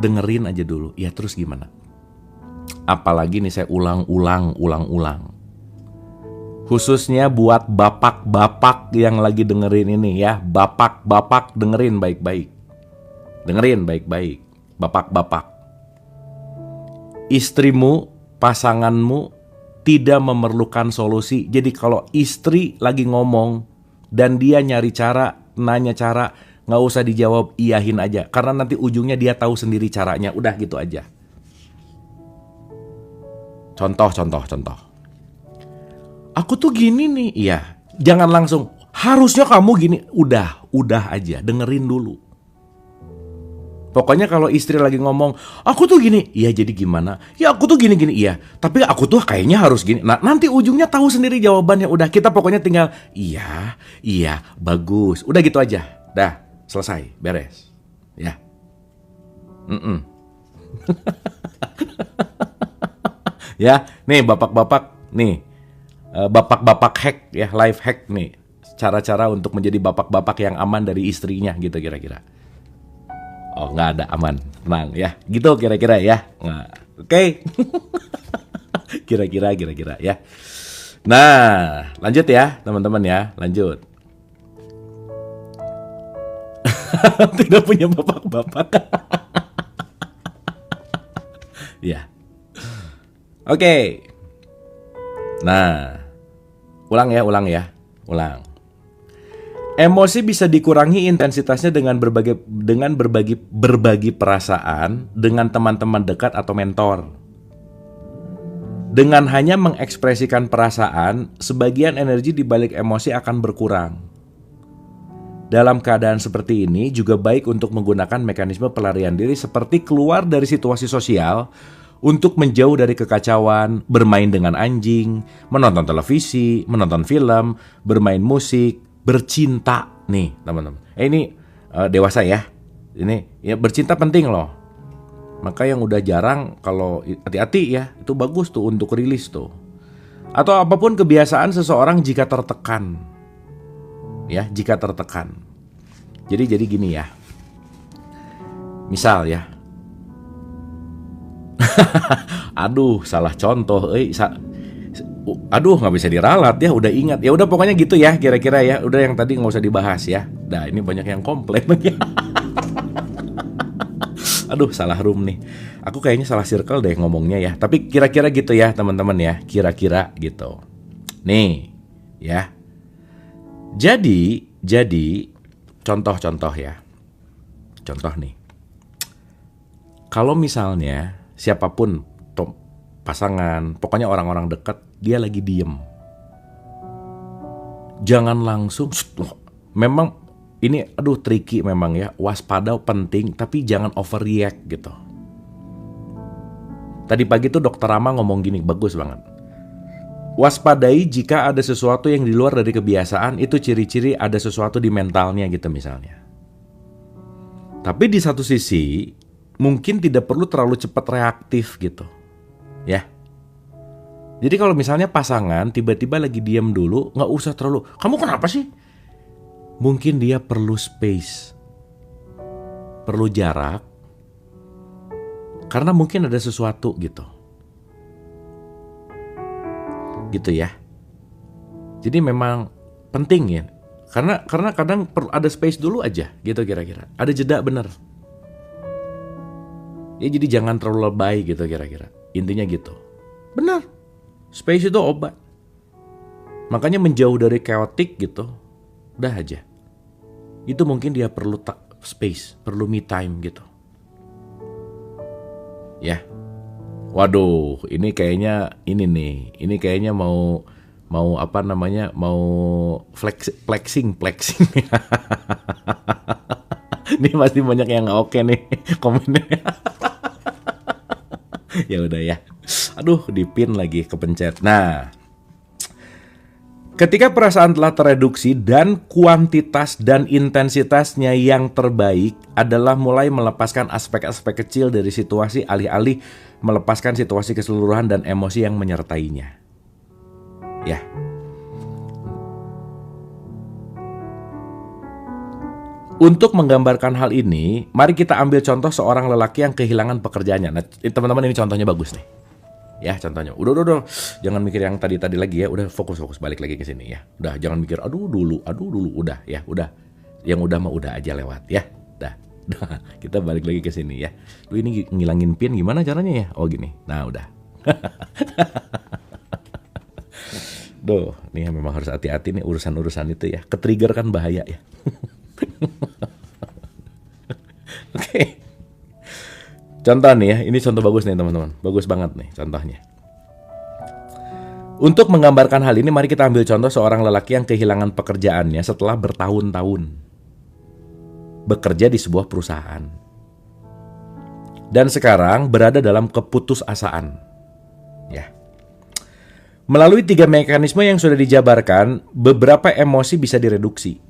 dengerin aja dulu. Ya terus gimana? Apalagi nih saya ulang. Khususnya buat bapak-bapak yang lagi dengerin ini ya. Bapak-bapak dengerin baik-baik. Bapak-bapak. Istrimu, pasanganmu tidak memerlukan solusi. Jadi kalau istri lagi ngomong dan dia nanya cara, nggak usah dijawab, iyahin aja. Karena nanti ujungnya dia tahu sendiri caranya. Udah gitu aja. Contoh. Aku tuh gini nih, iya. Jangan langsung, harusnya kamu gini. Udah aja, dengerin dulu. Pokoknya kalau istri lagi ngomong, aku tuh gini, iya jadi gimana? Ya aku tuh gini, iya. Tapi aku tuh kayaknya harus gini. Nah nanti ujungnya tahu sendiri jawabannya. Udah, kita pokoknya tinggal, iya, bagus. Udah gitu aja, dah, selesai, beres. Ya. Ya, nih bapak-bapak, nih. Bapak-bapak hack ya, life hack nih. Cara-cara untuk menjadi bapak-bapak yang aman dari istrinya gitu kira-kira. Oh nggak ada, aman, tenang ya. Gitu kira-kira ya. Nah, oke. Kira-kira ya. Nah, lanjut ya teman-teman ya. Lanjut. Tidak punya bapak-bapak. Ya. Oke. Nah, ulang ya, ulang. Emosi bisa dikurangi intensitasnya dengan berbagi perasaan dengan teman-teman dekat atau mentor. Dengan hanya mengekspresikan perasaan, sebagian energi di balik emosi akan berkurang. Dalam keadaan seperti ini juga baik untuk menggunakan mekanisme pelarian diri seperti keluar dari situasi sosial untuk menjauh dari kekacauan, bermain dengan anjing, menonton televisi, menonton film, bermain musik, bercinta nih teman-teman. Ini dewasa ya. Ini ya, bercinta penting loh. Maka yang udah jarang, kalau hati-hati ya, itu bagus tuh untuk rilis tuh. Atau apapun kebiasaan seseorang jika tertekan. Ya, jika tertekan. Jadi gini ya. Misal ya. Aduh, salah contoh. Aduh, nggak bisa diralat ya, udah ingat. Ya udah pokoknya gitu ya, kira-kira ya. Udah yang tadi nggak usah dibahas ya. Nah, ini banyak yang komplain lagi. Aduh, salah room nih. Aku kayaknya salah circle deh ngomongnya ya. Tapi kira-kira gitu ya teman-teman ya. Kira-kira gitu. Nih, ya. Jadi contoh-contoh ya. Contoh nih. Kalau misalnya siapapun, pasangan, pokoknya orang-orang dekat, dia lagi diem. Jangan langsung, memang ini aduh tricky memang ya, waspada penting tapi jangan overreact gitu. Tadi pagi tuh dokter Rama ngomong gini, bagus banget. Waspadai jika ada sesuatu yang di luar dari kebiasaan, itu ciri-ciri ada sesuatu di mentalnya gitu misalnya. Tapi di satu sisi, mungkin tidak perlu terlalu cepat reaktif gitu. Ya. Jadi kalau misalnya pasangan tiba-tiba lagi diam dulu, nggak usah terlalu, kamu kenapa sih? Mungkin dia perlu space, perlu jarak, karena mungkin ada sesuatu gitu. Gitu ya. Jadi memang penting ya. Karena kadang perlu ada space dulu aja gitu kira-kira. Ada jeda bener. Ya jadi jangan terlalu lebay gitu kira-kira. Intinya gitu. Benar. Space itu obat. Makanya menjauh dari chaotic gitu. Udah aja. Itu mungkin dia perlu space, perlu me time gitu. Ya. Waduh, ini kayaknya ini kayaknya mau apa namanya? Mau flexing. Ini masih banyak yang nggak oke nih komennya. Ya udah ya. Aduh, dipin lagi kepencet. Nah, ketika perasaan telah tereduksi dan kuantitas dan intensitasnya yang terbaik adalah mulai melepaskan aspek-aspek kecil dari situasi alih-alih melepaskan situasi keseluruhan dan emosi yang menyertainya. Ya. Untuk menggambarkan hal ini, mari kita ambil contoh seorang lelaki yang kehilangan pekerjaannya. Nah, teman-teman ini contohnya bagus nih. Ya, contohnya. Udah. Jangan mikir yang tadi lagi ya. Udah fokus balik lagi ke sini ya. Udah, jangan mikir aduh dulu. Udah ya, udah. Yang udah mah udah aja lewat ya. Udah. Kita balik lagi ke sini ya. Lu ini ngilangin pin gimana caranya ya? Oh gini. Nah, udah. Duh, nih memang harus hati-hati nih urusan-urusan itu ya. Ketrigger kan bahaya ya. Oke. Contoh nih ya, ini contoh bagus nih teman-teman. Bagus banget nih contohnya. Untuk menggambarkan hal ini, mari kita ambil contoh seorang lelaki yang kehilangan pekerjaannya setelah bertahun-tahun bekerja di sebuah perusahaan. Dan sekarang berada dalam keputusasaan. Ya. Melalui 3 mekanisme yang sudah dijabarkan, beberapa emosi bisa direduksi.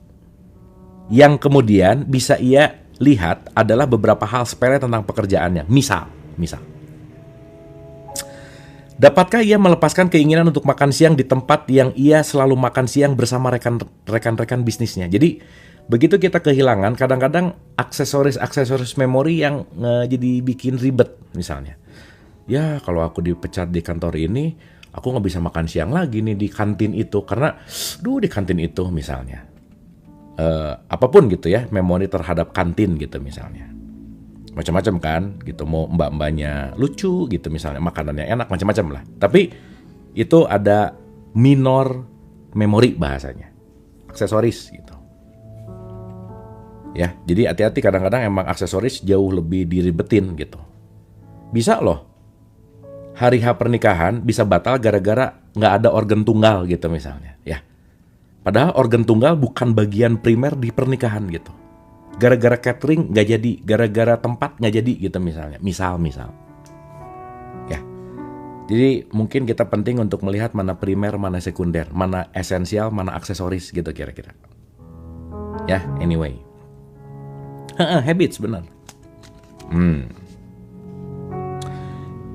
Yang kemudian bisa ia lihat adalah beberapa hal sepele tentang pekerjaannya. Misal. Dapatkah ia melepaskan keinginan untuk makan siang di tempat yang ia selalu makan siang bersama rekan-rekan bisnisnya? Jadi, begitu kita kehilangan, kadang-kadang aksesoris memori yang jadi bikin ribet misalnya. Ya, kalau aku dipecat di kantor ini, aku nggak bisa makan siang lagi nih di kantin itu. Karena, di kantin itu misalnya. Apapun gitu ya, memori terhadap kantin gitu misalnya, macam-macam kan gitu, mau mbak-mbaknya lucu gitu misalnya, makanannya enak, macam-macam lah. Tapi itu ada minor memory bahasanya, aksesoris gitu. Ya, jadi hati-hati, kadang-kadang emang aksesoris jauh lebih diribetin gitu. Bisa loh, hari H pernikahan bisa batal gara-gara nggak ada organ tunggal gitu misalnya, ya. Padahal organ tunggal bukan bagian primer di pernikahan gitu. Gara-gara catering nggak jadi, gara-gara tempat nggak jadi gitu misalnya, misal. Ya, jadi mungkin kita penting untuk melihat mana primer, mana sekunder, mana esensial, mana aksesoris gitu kira-kira. Ya, anyway. Habits, benar.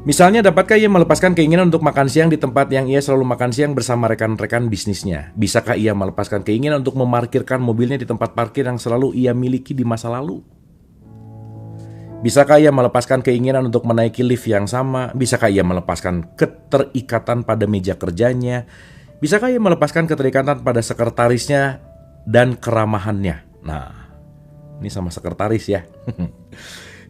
Misalnya, dapatkah ia melepaskan keinginan untuk makan siang di tempat yang ia selalu makan siang bersama rekan-rekan bisnisnya? Bisakah ia melepaskan keinginan untuk memarkirkan mobilnya di tempat parkir yang selalu ia miliki di masa lalu? Bisakah ia melepaskan keinginan untuk menaiki lift yang sama? Bisakah ia melepaskan keterikatan pada meja kerjanya? Bisakah ia melepaskan keterikatan pada sekretarisnya dan keramahannya? Nah, ini sama sekretaris ya.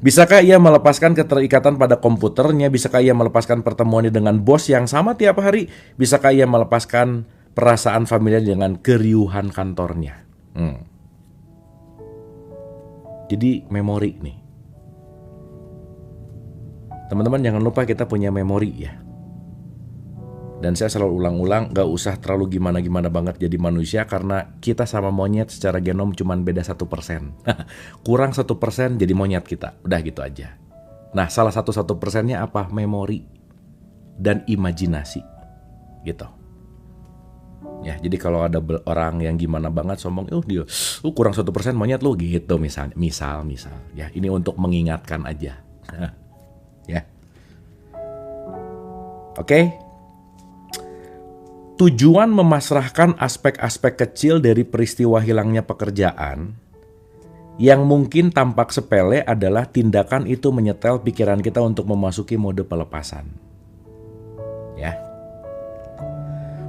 Bisakah ia melepaskan keterikatan pada komputernya? Bisakah ia melepaskan pertemuannya dengan bos yang sama tiap hari? Bisakah ia melepaskan perasaan familiar dengan keriuhan kantornya? Jadi memori nih. Teman-teman jangan lupa kita punya memori ya. Dan saya selalu ulang-ulang, gak usah terlalu gimana-gimana banget jadi manusia, karena kita sama monyet secara genom cuman beda 1%. Kurang 1% jadi monyet kita, udah gitu aja. Nah, salah satu 1%-nya apa? Memori dan imajinasi gitu. Ya, jadi kalau ada orang yang gimana banget sombong, dia kurang 1% monyet lu gitu misalnya. Misal. Ya, ini untuk mengingatkan aja. Ya. Oke. Tujuan memasrahkan aspek-aspek kecil dari peristiwa hilangnya pekerjaan yang mungkin tampak sepele adalah tindakan itu menyetel pikiran kita untuk memasuki mode pelepasan. Ya.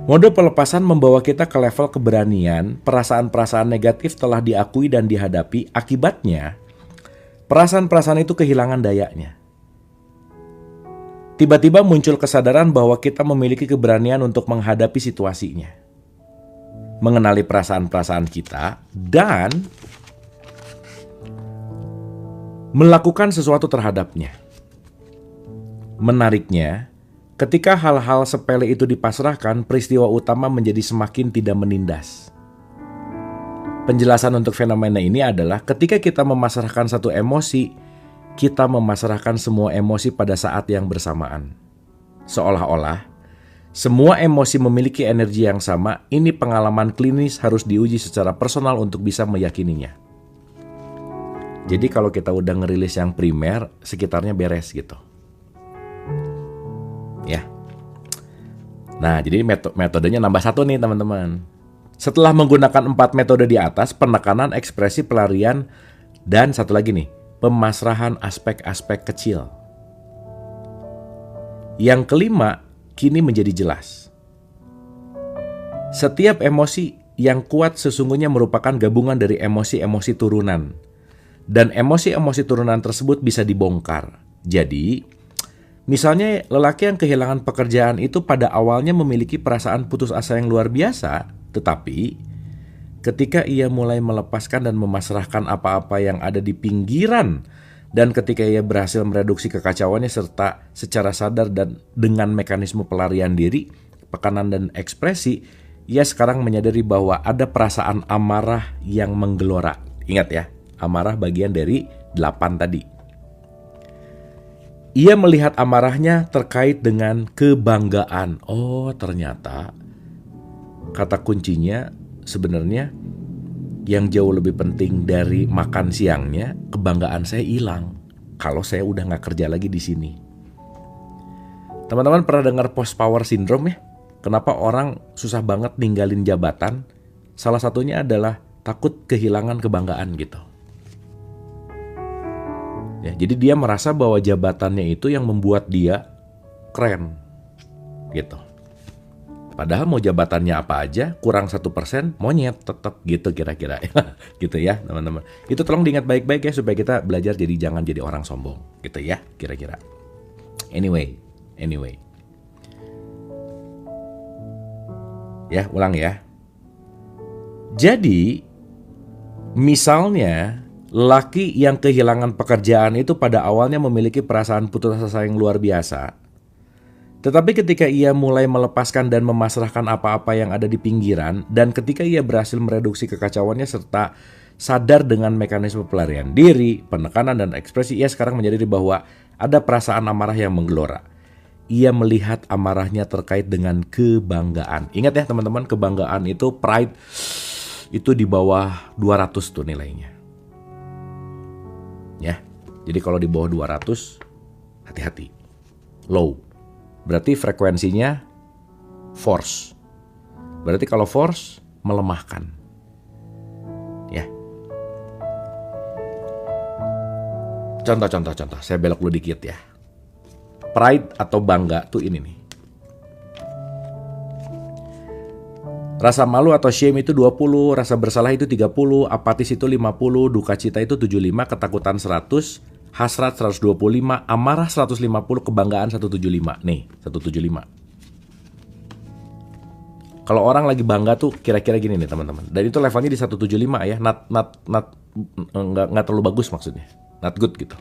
Mode pelepasan membawa kita ke level keberanian, perasaan-perasaan negatif telah diakui dan dihadapi, akibatnya perasaan-perasaan itu kehilangan dayanya. Tiba-tiba muncul kesadaran bahwa kita memiliki keberanian untuk menghadapi situasinya, mengenali perasaan-perasaan kita, dan melakukan sesuatu terhadapnya. Menariknya, ketika hal-hal sepele itu dipasrahkan, peristiwa utama menjadi semakin tidak menindas. Penjelasan untuk fenomena ini adalah ketika kita memasrahkan satu emosi, kita memasrahkan semua emosi pada saat yang bersamaan. Seolah-olah semua emosi memiliki energi yang sama. Ini pengalaman klinis harus diuji secara personal untuk bisa meyakininya. Jadi kalau kita udah ngerilis yang primer, sekitarnya beres gitu. Ya. Nah, jadi metodenya nambah satu nih teman-teman. Setelah menggunakan 4 metode di atas, penekanan, ekspresi, pelarian, dan satu lagi nih, pemasrahan aspek-aspek kecil. Yang kelima, kini menjadi jelas. Setiap emosi yang kuat sesungguhnya merupakan gabungan dari emosi-emosi turunan. Dan emosi-emosi turunan tersebut bisa dibongkar. Jadi, misalnya lelaki yang kehilangan pekerjaan itu pada awalnya memiliki perasaan putus asa yang luar biasa, tetapi ketika ia mulai melepaskan dan memasrahkan apa-apa yang ada di pinggiran, dan ketika ia berhasil mereduksi kekacauannya serta secara sadar dan dengan mekanisme pelarian diri, pekanan dan ekspresi, ia sekarang menyadari bahwa ada perasaan amarah yang menggelora. Ingat ya, amarah bagian dari 8 tadi. Ia melihat amarahnya terkait dengan kebanggaan. Oh, ternyata kata kuncinya sebenarnya yang jauh lebih penting dari makan siangnya, kebanggaan saya hilang kalau saya udah nggak kerja lagi di sini. Teman-teman pernah dengar post power syndrome ya? Kenapa orang susah banget ninggalin jabatan? Salah satunya adalah takut kehilangan kebanggaan gitu. Ya, jadi dia merasa bahwa jabatannya itu yang membuat dia keren gitu. Padahal mau jabatannya apa aja, kurang 1% monyet tetap gitu kira-kira. Gitu ya teman-teman. Itu tolong diingat baik-baik ya supaya kita belajar jadi jangan jadi orang sombong gitu ya kira-kira. Anyway. Ya, ulang ya. Jadi, misalnya laki yang kehilangan pekerjaan itu pada awalnya memiliki perasaan putus asa yang luar biasa. Tetapi ketika ia mulai melepaskan dan memasrahkan apa-apa yang ada di pinggiran, dan ketika ia berhasil mereduksi kekacauannya serta sadar dengan mekanisme pelarian diri, penekanan, dan ekspresi, ia sekarang menyadari bahwa ada perasaan amarah yang menggelora. Ia melihat amarahnya terkait dengan kebanggaan. Ingat ya teman-teman, kebanggaan itu pride itu di bawah 200 tuh nilainya. Ya. Jadi kalau di bawah 200 hati-hati. Low. Berarti frekuensinya force. Berarti kalau force melemahkan. Ya. Contoh. Saya belok dulu dikit ya. Pride atau bangga tuh ini nih. Rasa malu atau shame itu 20, rasa bersalah itu 30, apatis itu 50, duka cita itu 75, ketakutan 100, hasrat 125, amarah 150, kebanggaan 175. Nih, 175. Kalau orang lagi bangga tuh kira-kira gini nih teman-teman. Dan itu levelnya di 175 ya, nggak terlalu bagus maksudnya. Not good gitu.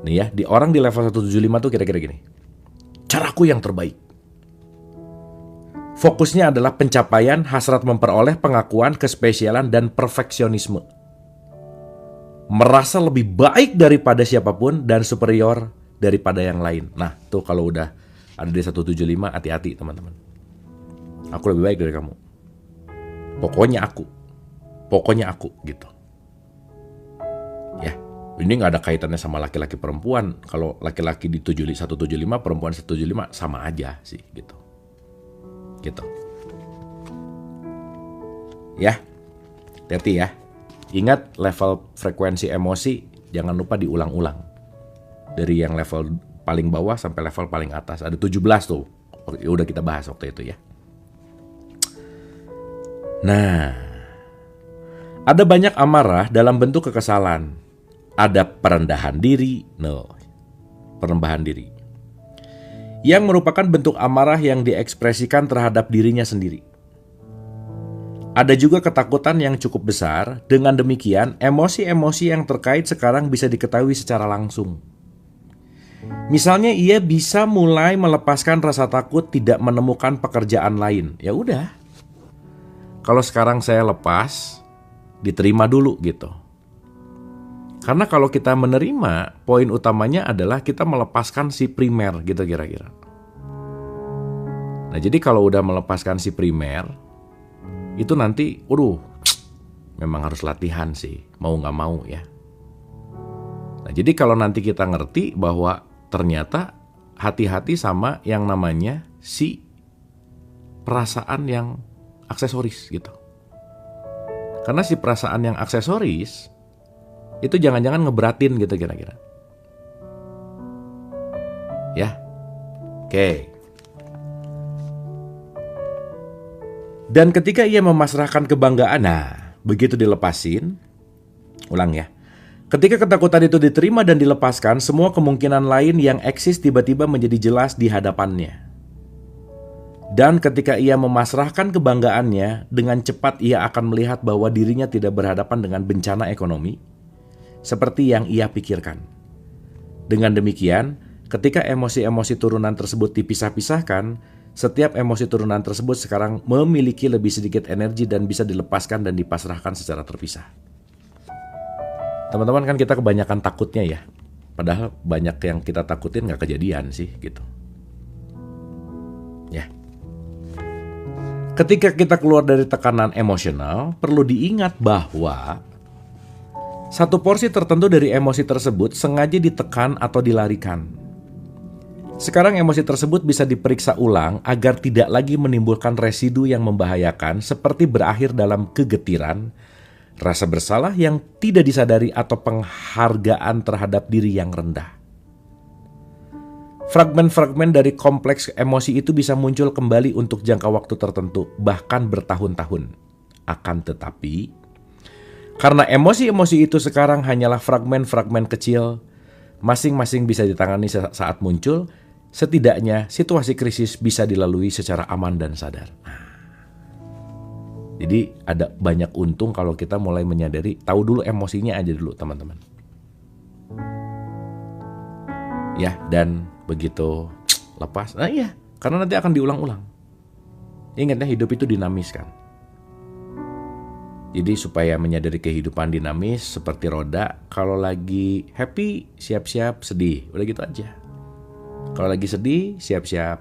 Nih ya, di orang di level 175 tuh kira-kira gini. Caraku yang terbaik. Fokusnya adalah pencapaian, hasrat memperoleh pengakuan, kespesialan, dan perfeksionisme. Merasa lebih baik daripada siapapun dan superior daripada yang lain. Nah, tuh kalau udah ada di 175, hati-hati teman-teman. Aku lebih baik dari kamu. Pokoknya aku gitu. Ya. Ini nggak ada kaitannya sama laki-laki perempuan. Kalau laki-laki di 175, perempuan 175 sama aja sih gitu. Ya, hati-hati ya. Ingat level frekuensi emosi jangan lupa diulang-ulang. Dari yang level paling bawah sampai level paling atas. Ada 17 tuh. Udah kita bahas waktu itu ya. Nah, ada banyak amarah dalam bentuk kekesalan. Ada perendahan diri, yang merupakan bentuk amarah yang diekspresikan terhadap dirinya sendiri. Ada juga ketakutan yang cukup besar. Dengan demikian, emosi-emosi yang terkait sekarang bisa diketahui secara langsung. Misalnya ia bisa mulai melepaskan rasa takut tidak menemukan pekerjaan lain. Ya udah. Kalau sekarang saya lepas, diterima dulu gitu. Karena kalau kita menerima, poin utamanya adalah kita melepaskan si primer gitu kira-kira. Nah jadi kalau udah melepaskan si primer, itu nanti, memang harus latihan sih, mau gak mau ya. Nah jadi kalau nanti kita ngerti bahwa ternyata hati-hati sama yang namanya si perasaan yang aksesoris gitu. Karena si perasaan yang aksesoris, itu jangan-jangan ngeberatin gitu kira-kira. Ya. Oke. Dan ketika ia memasrahkan kebanggaan, begitu dilepasin, ulang ya. Ketika ketakutan itu diterima dan dilepaskan, semua kemungkinan lain yang eksis tiba-tiba menjadi jelas di hadapannya. Dan ketika ia memasrahkan kebanggaannya, dengan cepat ia akan melihat bahwa dirinya tidak berhadapan dengan bencana ekonomi seperti yang ia pikirkan. Dengan demikian, ketika emosi-emosi turunan tersebut dipisah-pisahkan, setiap emosi turunan tersebut sekarang memiliki lebih sedikit energi dan bisa dilepaskan dan dipasrahkan secara terpisah. Teman-teman, kan kita kebanyakan takutnya ya. Padahal banyak yang kita takutin gak kejadian sih gitu. Ya. Ketika kita keluar dari tekanan emosional, perlu diingat bahwa satu porsi tertentu dari emosi tersebut sengaja ditekan atau dilarikan. Sekarang emosi tersebut bisa diperiksa ulang agar tidak lagi menimbulkan residu yang membahayakan seperti berakhir dalam kegetiran, rasa bersalah yang tidak disadari atau penghargaan terhadap diri yang rendah. Fragmen-fragmen dari kompleks emosi itu bisa muncul kembali untuk jangka waktu tertentu, bahkan bertahun-tahun. Akan tetapi, karena emosi-emosi itu sekarang hanyalah fragmen-fragmen kecil, masing-masing bisa ditangani saat muncul, setidaknya situasi krisis bisa dilalui secara aman dan sadar. Jadi ada banyak untung kalau kita mulai menyadari, tahu dulu emosinya aja dulu teman-teman. Ya, dan begitu lepas, iya, karena nanti akan diulang-ulang. Ingat ya, hidup itu dinamis kan. Jadi supaya menyadari kehidupan dinamis seperti roda, kalau lagi happy siap-siap sedih, udah gitu aja. Kalau lagi sedih siap-siap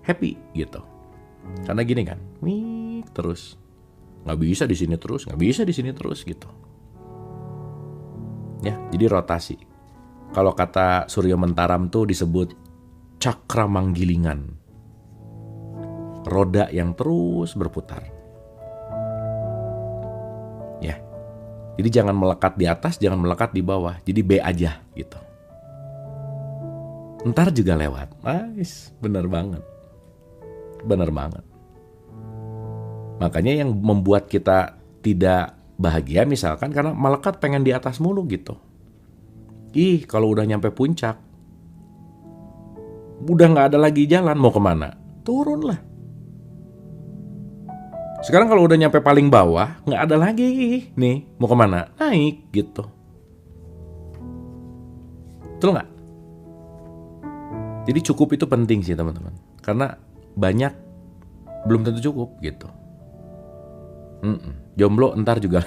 happy gitu. Karena gini kan, terus nggak bisa di sini terus, nggak bisa di sini terus gitu. Ya, jadi rotasi. Kalau kata Suryo Mentaram tuh disebut cakra manggilingan. Roda yang terus berputar. Ya. Jadi jangan melekat di atas, jangan melekat di bawah. Jadi B aja gitu. Ntar juga lewat. Nice, bener banget. Bener banget. Makanya yang membuat kita tidak bahagia misalkan karena melekat pengen di atas mulu gitu. Kalau udah nyampe puncak, udah gak ada lagi jalan, mau kemana? Turun lah. Sekarang kalau udah nyampe paling bawah, gak ada lagi. Nih, mau kemana? Naik gitu. Betul gak? Jadi cukup itu penting sih teman-teman. Karena banyak belum tentu cukup gitu. Jomblo ntar juga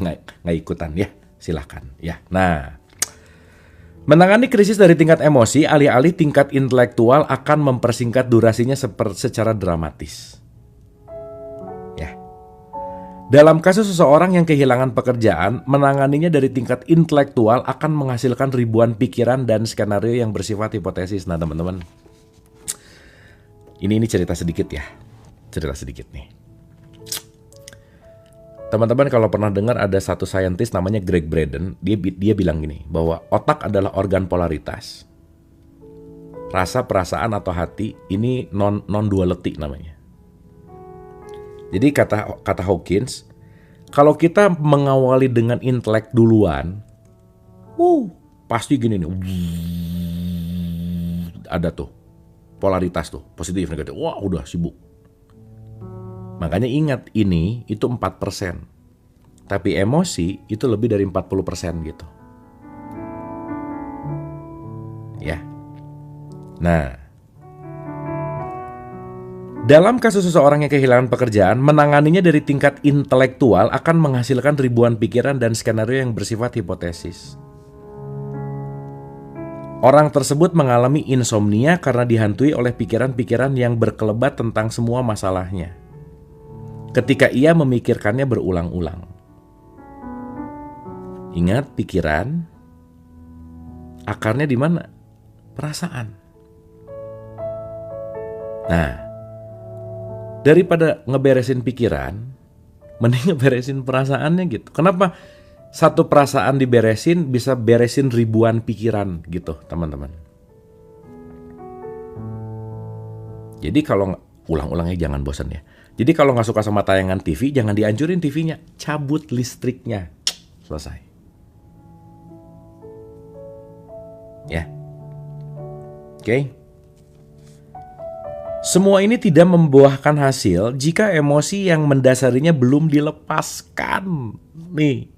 nggak ikutan ya, silahkan ya. Nah, menangani krisis dari tingkat emosi alih-alih tingkat intelektual akan mempersingkat durasinya secara dramatis. Ya, dalam kasus seseorang yang kehilangan pekerjaan, menanganinya dari tingkat intelektual akan menghasilkan ribuan pikiran dan skenario yang bersifat hipotesis. Nah teman-teman, ini cerita sedikit ya, cerita sedikit nih. Teman-teman kalau pernah dengar ada satu saintis namanya Greg Braden, dia bilang gini, bahwa otak adalah organ polaritas. Rasa, perasaan atau hati ini non-duality namanya. Jadi kata Hawkins, kalau kita mengawali dengan intelek duluan, pasti gini nih, ada tuh polaritas tuh, positif, negatif, udah sibuk. Makanya ingat itu 4%. Tapi emosi itu lebih dari 40% gitu. Ya. Nah, dalam kasus seseorang yang kehilangan pekerjaan, menanganinya dari tingkat intelektual akan menghasilkan ribuan pikiran dan skenario yang bersifat hipotesis. Orang tersebut mengalami insomnia karena dihantui oleh pikiran-pikiran yang berkelebat tentang semua masalahnya. Ketika ia memikirkannya berulang-ulang. Ingat, pikiran akarnya di mana? Perasaan. Nah, daripada ngeberesin pikiran, mending ngeberesin perasaannya gitu. Kenapa satu perasaan diberesin bisa beresin ribuan pikiran gitu, teman-teman. Jadi kalau ulang-ulangnya jangan bosan ya. Jadi kalau nggak suka sama tayangan TV, jangan dihancurin TV-nya, cabut listriknya, selesai. Ya, oke. Semua ini tidak membuahkan hasil jika emosi yang mendasarinya belum dilepaskan. Nih,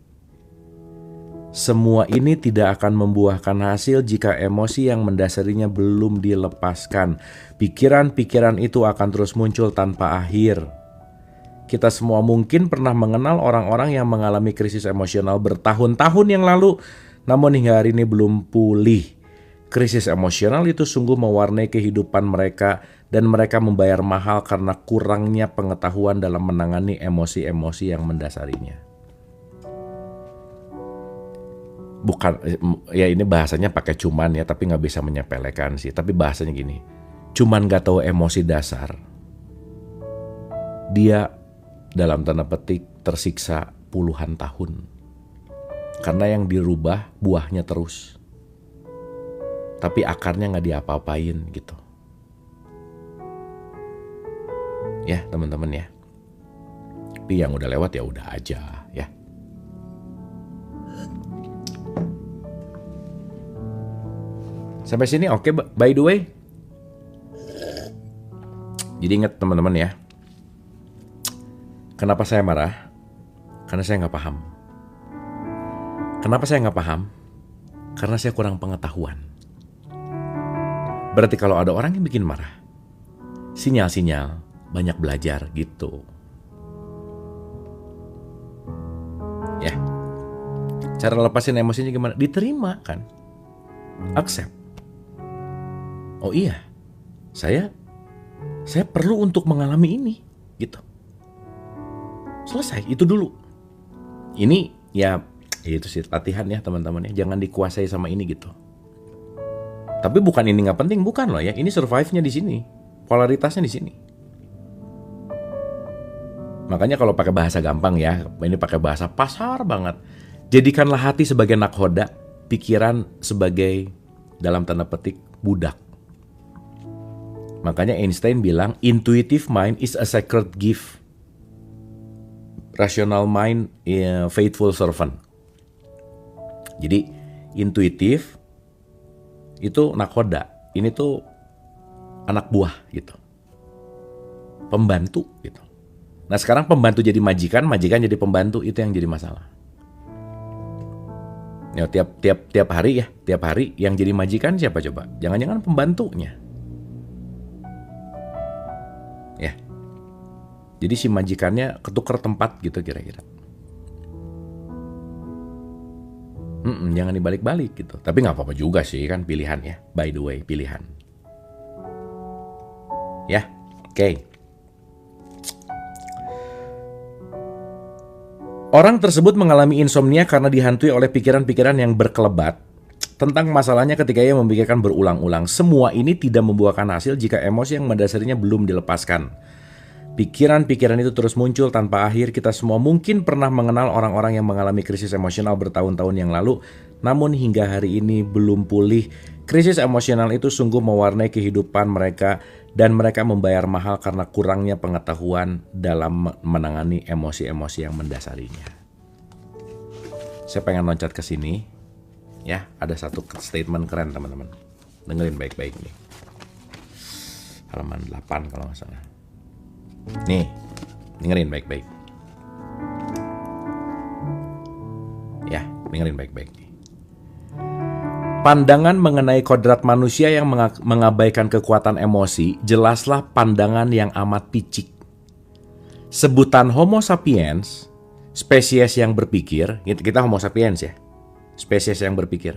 semua ini tidak akan membuahkan hasil jika emosi yang mendasarinya belum dilepaskan. Pikiran-pikiran itu akan terus muncul tanpa akhir. Kita semua mungkin pernah mengenal orang-orang yang mengalami krisis emosional bertahun-tahun yang lalu, namun hingga hari ini belum pulih. Krisis emosional itu sungguh mewarnai kehidupan mereka dan mereka membayar mahal karena kurangnya pengetahuan dalam menangani emosi-emosi yang mendasarinya. Bukan, ya ini bahasanya pakai cuman ya, tapi nggak bisa menyepelekan sih. Tapi bahasanya gini, cuman nggak tahu emosi dasar, dia dalam tanda petik tersiksa puluhan tahun. Karena yang dirubah buahnya terus, tapi akarnya nggak diapa-apain gitu. Ya teman-teman ya. Tapi yang udah lewat ya udah aja ya. Sampai sini oke, by the way. Jadi ingat teman-teman ya, kenapa saya marah? Karena saya nggak paham. Kenapa saya nggak paham? Karena saya kurang pengetahuan. Berarti kalau ada orang yang bikin marah, sinyal-sinyal banyak belajar gitu. Ya, cara lepasin emosinya gimana? Diterima kan, accept. Oh iya, saya perlu untuk mengalami ini, gitu. Selesai, itu dulu. Ini ya itu sih latihan ya teman-teman ya, jangan dikuasai sama ini gitu. Tapi bukan ini nggak penting, bukan loh ya. Ini survive-nya di sini, polaritasnya di sini. Makanya kalau pakai bahasa gampang ya, ini pakai bahasa pasar banget. Jadikanlah hati sebagai nakhoda, pikiran sebagai dalam tanda petik budak. Makanya Einstein bilang, intuitive mind is a sacred gift. Rational mind is a faithful servant. Jadi intuitif itu nakhoda, ini tuh anak buah gitu, pembantu gitu. Nah sekarang pembantu jadi majikan, majikan jadi pembantu, itu yang jadi masalah. Ya, tiap hari yang jadi majikan siapa coba? Jangan-jangan pembantunya. Ya. Jadi si majikannya ketukar tempat gitu kira-kira. Jangan dibalik-balik gitu. Tapi nggak apa-apa juga sih kan, pilihan ya. By the way, pilihan. Ya, oke. Orang tersebut mengalami insomnia karena dihantui oleh pikiran-pikiran yang berkelebat tentang masalahnya ketika ia memikirkan berulang-ulang. Semua ini tidak membuahkan hasil jika emosi yang mendasarinya belum dilepaskan. Pikiran-pikiran itu terus muncul tanpa akhir. Kita semua mungkin pernah mengenal orang-orang yang mengalami krisis emosional bertahun-tahun yang lalu, namun hingga hari ini belum pulih. Krisis emosional itu sungguh mewarnai kehidupan mereka dan mereka membayar mahal karena kurangnya pengetahuan dalam menangani emosi-emosi yang mendasarinya. Saya pengen loncat ke sini. Ya, ada satu statement keren teman-teman. Dengerin baik-baik nih. Halaman 8 kalau nggak salah. Nih, dengerin baik-baik. Ya, dengerin baik-baik nih. Pandangan mengenai kodrat manusia yang mengabaikan kekuatan emosi jelaslah pandangan yang amat picik. Sebutan Homo sapiens, spesies yang berpikir, kita Homo sapiens ya, spesies yang berpikir,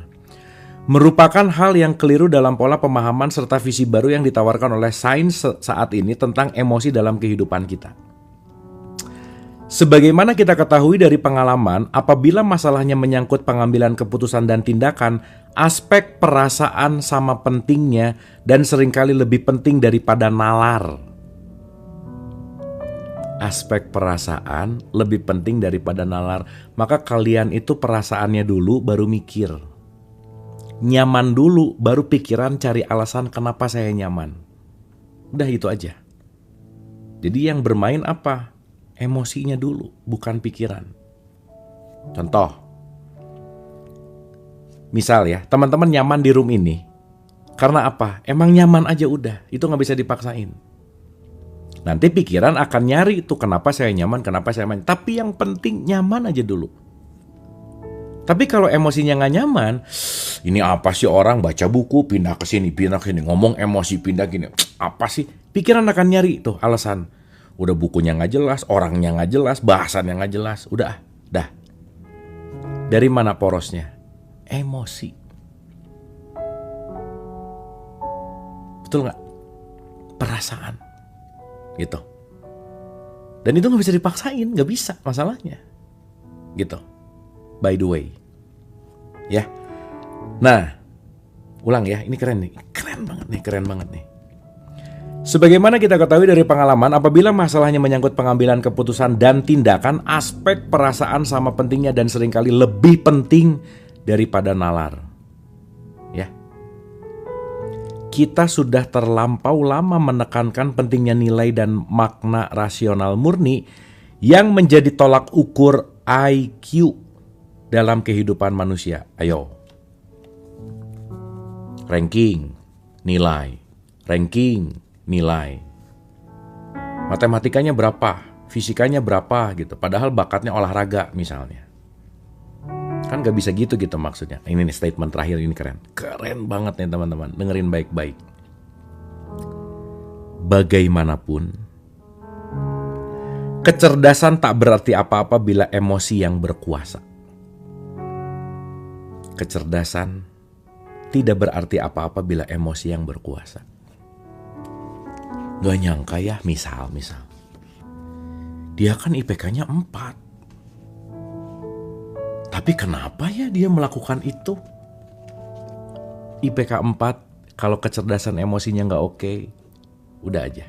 merupakan hal yang keliru dalam pola pemahaman serta visi baru yang ditawarkan oleh sains saat ini tentang emosi dalam kehidupan kita. Sebagaimana kita ketahui dari pengalaman, apabila masalahnya menyangkut pengambilan keputusan dan tindakan, aspek perasaan sama pentingnya dan seringkali lebih penting daripada nalar. Aspek perasaan lebih penting daripada nalar. Maka kalian itu perasaannya dulu baru mikir. Nyaman dulu baru pikiran cari alasan kenapa saya nyaman. Udah itu aja. Jadi yang bermain apa? Emosinya dulu, bukan pikiran. Contoh, misal ya, teman-teman nyaman di room ini. Karena apa? Emang nyaman aja udah, itu gak bisa dipaksain. Nanti pikiran akan nyari tuh kenapa saya nyaman, kenapa saya nyaman. Tapi yang penting nyaman aja dulu. Tapi kalau emosinya gak nyaman, ini apa sih orang baca buku, pindah ke sini, ngomong emosi, pindah gini. Apa sih? Pikiran akan nyari tuh alasan. Udah bukunya gak jelas, orangnya gak jelas, bahasannya gak jelas. Udah, dah. Dari mana porosnya? Emosi. Betul gak? Perasaan. Gitu. Dan itu gak bisa dipaksain, gak bisa masalahnya. Gitu. By the way. Ya. Nah, ulang ya, ini keren nih. Keren banget nih. Sebagaimana kita ketahui dari pengalaman, apabila masalahnya menyangkut pengambilan keputusan dan tindakan, aspek perasaan sama pentingnya dan seringkali lebih penting daripada nalar. Ya. Kita sudah terlampau lama menekankan pentingnya nilai dan makna rasional murni yang menjadi tolak ukur IQ dalam kehidupan manusia. Ayo. ranking, nilai, ranking, nilai. Matematikanya berapa, fisikanya berapa gitu. Padahal bakatnya olahraga misalnya. Kan gak bisa gitu maksudnya. Ini nih statement terakhir ini keren. Keren banget nih teman-teman. Dengerin baik-baik. Bagaimanapun, kecerdasan tak berarti apa-apa bila emosi yang berkuasa. Kecerdasan tidak berarti apa-apa bila emosi yang berkuasa. Gak nyangka ya, misal. Dia kan IPK-nya 4. Tapi kenapa ya dia melakukan itu? IPK 4, kalau kecerdasan emosinya gak oke, udah aja.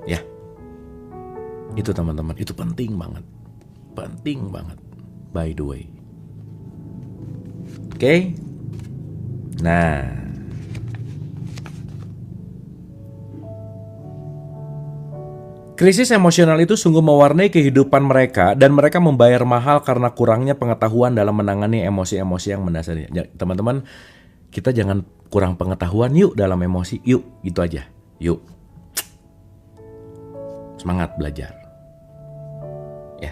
Ya, itu teman-teman, itu penting banget. Penting banget, by the way. Oke? Nah, krisis emosional itu sungguh mewarnai kehidupan mereka dan mereka membayar mahal karena kurangnya pengetahuan dalam menangani emosi-emosi yang mendasarinya. Ya, teman-teman, kita jangan kurang pengetahuan yuk dalam emosi, yuk gitu aja. Yuk. Semangat belajar. Ya.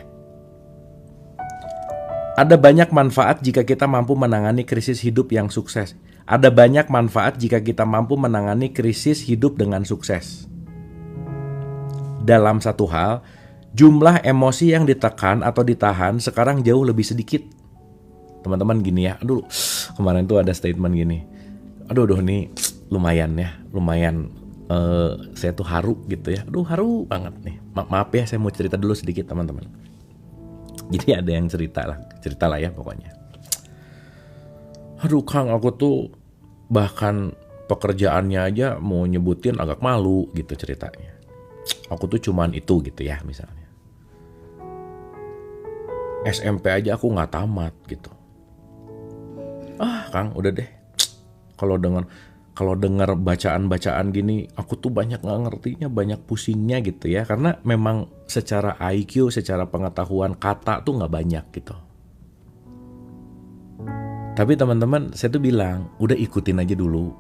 Ada banyak manfaat jika kita mampu menangani krisis hidup yang sukses. Ada banyak manfaat jika kita mampu menangani krisis hidup dengan sukses. Dalam satu hal, jumlah emosi yang ditekan atau ditahan sekarang jauh lebih sedikit. Teman-teman gini ya, aduh kemarin tuh ada statement gini. Aduh nih lumayan saya tuh haru gitu ya. Aduh haru banget nih. Maaf ya, saya mau cerita dulu sedikit teman-teman. Jadi ada yang cerita lah ya pokoknya. Aduh Kang, aku tuh bahkan pekerjaannya aja mau nyebutin agak malu gitu ceritanya. Aku tuh cuman itu gitu ya misalnya. SMP aja aku gak tamat gitu. Kang udah deh. Kalau dengar bacaan-bacaan gini, aku tuh banyak gak ngertinya, banyak pusingnya gitu ya. Karena memang secara IQ, secara pengetahuan kata tuh gak banyak gitu. Tapi teman-teman, saya tuh bilang, udah ikutin aja dulu.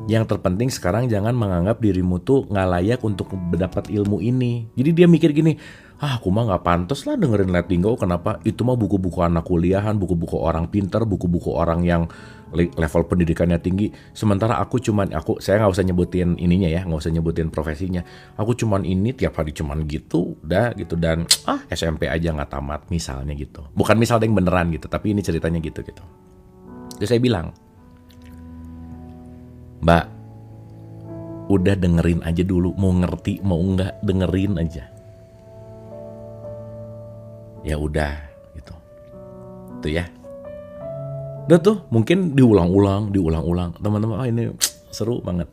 Yang terpenting sekarang jangan menganggap dirimu tuh gak layak untuk mendapat ilmu ini. Jadi dia mikir gini, aku mah gak pantas lah dengerin Letting Go. Kenapa? Itu mah buku-buku anak kuliahan, buku-buku orang pinter, buku-buku orang yang level pendidikannya tinggi. Sementara saya gak usah nyebutin ininya ya, gak usah nyebutin profesinya. Aku cuman ini, tiap hari cuman gitu, udah gitu. Dan SMP aja gak tamat, misalnya gitu. Bukan misal yang beneran gitu, tapi ini ceritanya gitu. Terus saya bilang, Mbak, udah dengerin aja dulu, mau ngerti mau enggak dengerin aja. Ya udah gitu. Tuh ya. Udah tuh mungkin diulang-ulang. Teman-teman, ini seru banget.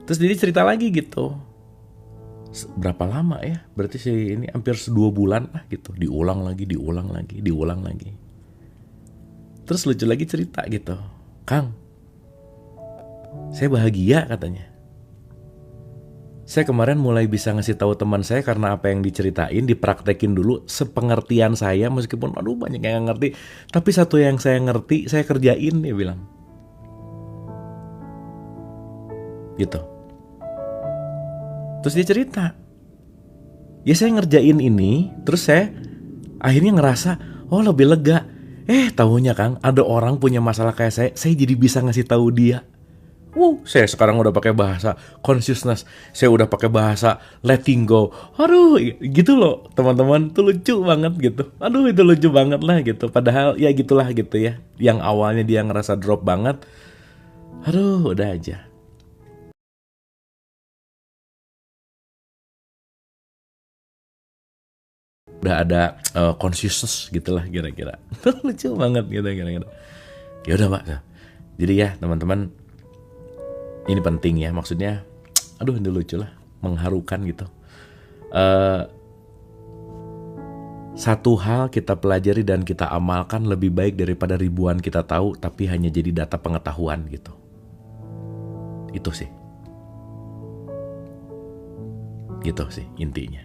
Terus dia cerita lagi gitu. Berapa lama ya? Berarti sih ini hampir 2 bulan lah gitu. Diulang lagi. Terus lucu lagi cerita gitu. Kang, saya bahagia katanya. Saya kemarin mulai bisa ngasih tahu teman saya karena apa yang diceritain dipraktekin dulu sepengertian saya, meskipun banyak yang gak ngerti, tapi satu yang saya ngerti saya kerjain, dia bilang. Gitu. Terus dia cerita, ya saya ngerjain ini, terus saya akhirnya ngerasa lebih lega. Taunya Kang, ada orang punya masalah kayak saya jadi bisa ngasih tahu dia. Saya sekarang udah pakai bahasa consciousness, saya udah pakai bahasa letting go. Aduh, gitu loh teman-teman, itu lucu banget gitu. Aduh, itu lucu banget lah gitu. Padahal ya gitulah gitu ya. Yang awalnya dia ngerasa drop banget, aduh udah aja. Udah ada consciousness gitulah kira-kira. Lucu banget gitu kira-kira. Ya udah Pak. Jadi ya teman-teman, ini penting ya, maksudnya ini lucu lah, mengharukan gitu. Satu hal kita pelajari dan kita amalkan lebih baik daripada ribuan kita tahu tapi hanya jadi data pengetahuan gitu. Itu sih. Gitu sih intinya.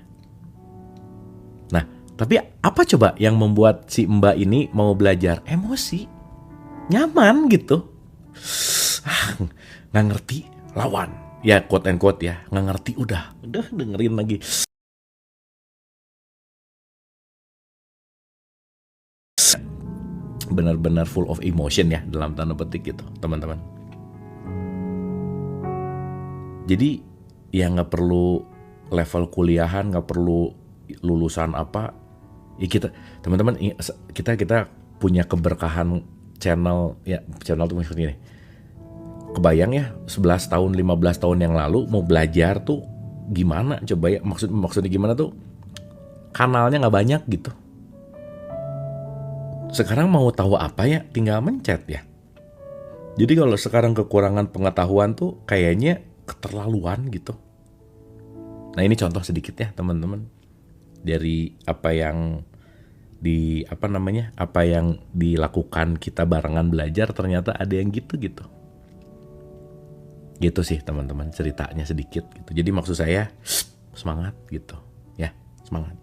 Nah, Tapi apa coba yang membuat si Mbak ini mau belajar? Emosi. Nyaman gitu. Nggak ngerti, lawan. Ya quote and quote ya, nggak ngerti udah dengerin lagi. Benar-benar full of emotion ya dalam tanda petik gitu teman-teman. Jadi ya nggak perlu level kuliahan, nggak perlu lulusan apa. Ya kita teman-teman kita punya keberkahan channel tuh maksudnya nih. Kebayang ya 11 tahun 15 tahun yang lalu mau belajar tuh gimana coba ya, maksudnya gimana tuh, kanalnya nggak banyak gitu. Sekarang mau tahu apa ya tinggal mencet ya. Jadi kalau sekarang kekurangan pengetahuan tuh kayaknya keterlaluan gitu. Nah ini contoh sedikit ya teman-teman dari apa yang dilakukan kita barengan belajar, ternyata ada yang gitu sih teman-teman, ceritanya sedikit gitu. Jadi maksud saya semangat gitu ya, semangat.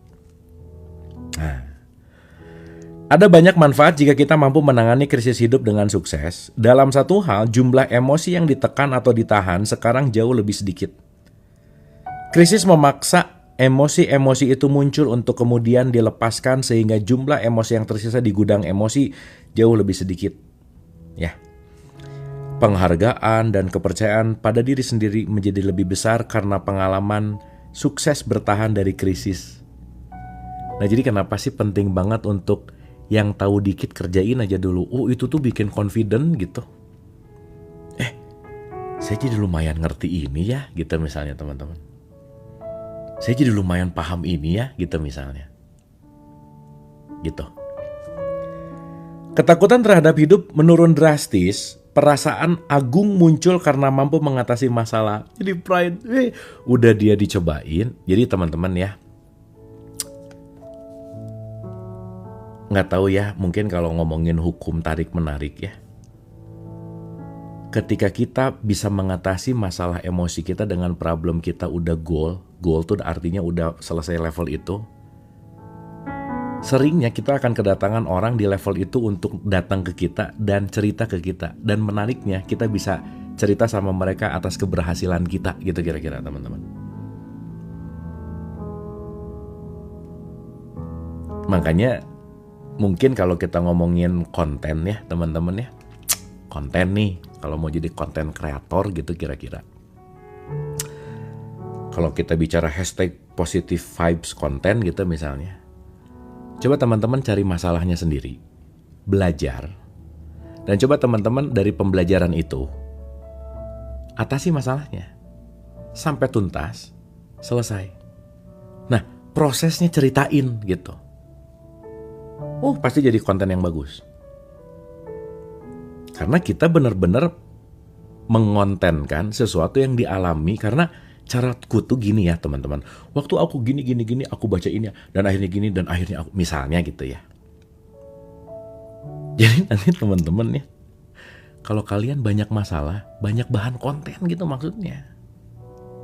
Nah, ada banyak manfaat jika kita mampu menangani krisis hidup dengan sukses. Dalam satu hal, jumlah emosi yang ditekan atau ditahan sekarang jauh lebih sedikit. Krisis memaksa emosi-emosi itu muncul untuk kemudian dilepaskan sehingga jumlah emosi yang tersisa di gudang emosi jauh lebih sedikit. Ya. Penghargaan dan kepercayaan pada diri sendiri menjadi lebih besar karena pengalaman sukses bertahan dari krisis. Nah, jadi kenapa sih penting banget untuk yang tahu dikit kerjain aja dulu. Oh, itu tuh bikin confident gitu. Saya jadi lumayan ngerti ini ya, gitu misalnya teman-teman. Saya jadi lumayan paham ini ya, gitu misalnya. Gitu. Ketakutan terhadap hidup menurun drastis, perasaan agung muncul karena mampu mengatasi masalah. Jadi pride, udah dia dicobain. Jadi teman-teman ya, nggak tahu ya, mungkin kalau ngomongin hukum tarik-menarik ya. Ketika kita bisa mengatasi masalah emosi kita dengan problem kita udah goal tuh artinya udah selesai level itu. Seringnya kita akan kedatangan orang di level itu untuk datang ke kita dan cerita ke kita. Dan menariknya kita bisa cerita sama mereka atas keberhasilan kita gitu kira-kira teman-teman. Makanya mungkin kalau kita ngomongin konten ya teman-teman ya. Konten nih, kalau mau jadi konten kreator gitu kira-kira. Kalau kita bicara hashtag positive vibes konten gitu misalnya. Coba teman-teman cari masalahnya sendiri, belajar, dan coba teman-teman dari pembelajaran itu atasi masalahnya sampai tuntas, selesai. Nah, prosesnya ceritain gitu. Pasti jadi konten yang bagus. Karena kita benar-benar mengontenkan sesuatu yang dialami, karena caraku tuh gini ya teman-teman. Waktu aku gini aku baca ini dan akhirnya gini dan akhirnya aku misalnya gitu ya. Jadi nanti teman-teman ya, kalau kalian banyak masalah, banyak bahan konten gitu maksudnya.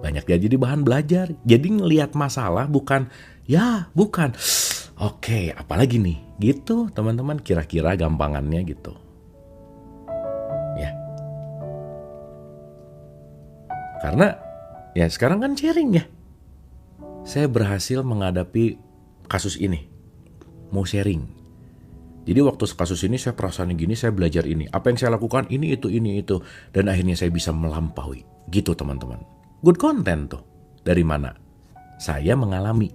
Banyak ya jadi bahan belajar. Jadi ngelihat masalah bukan. Oke, apalagi nih? Gitu teman-teman, kira-kira gampangannya gitu. Ya. Karena ya sekarang kan sharing ya. Saya berhasil menghadapi kasus ini. Mau sharing. Jadi waktu kasus ini saya perasaan gini, saya belajar ini. Apa yang saya lakukan ini itu. Dan akhirnya saya bisa melampaui. Gitu teman-teman. Good content tuh. Dari mana? Saya mengalami.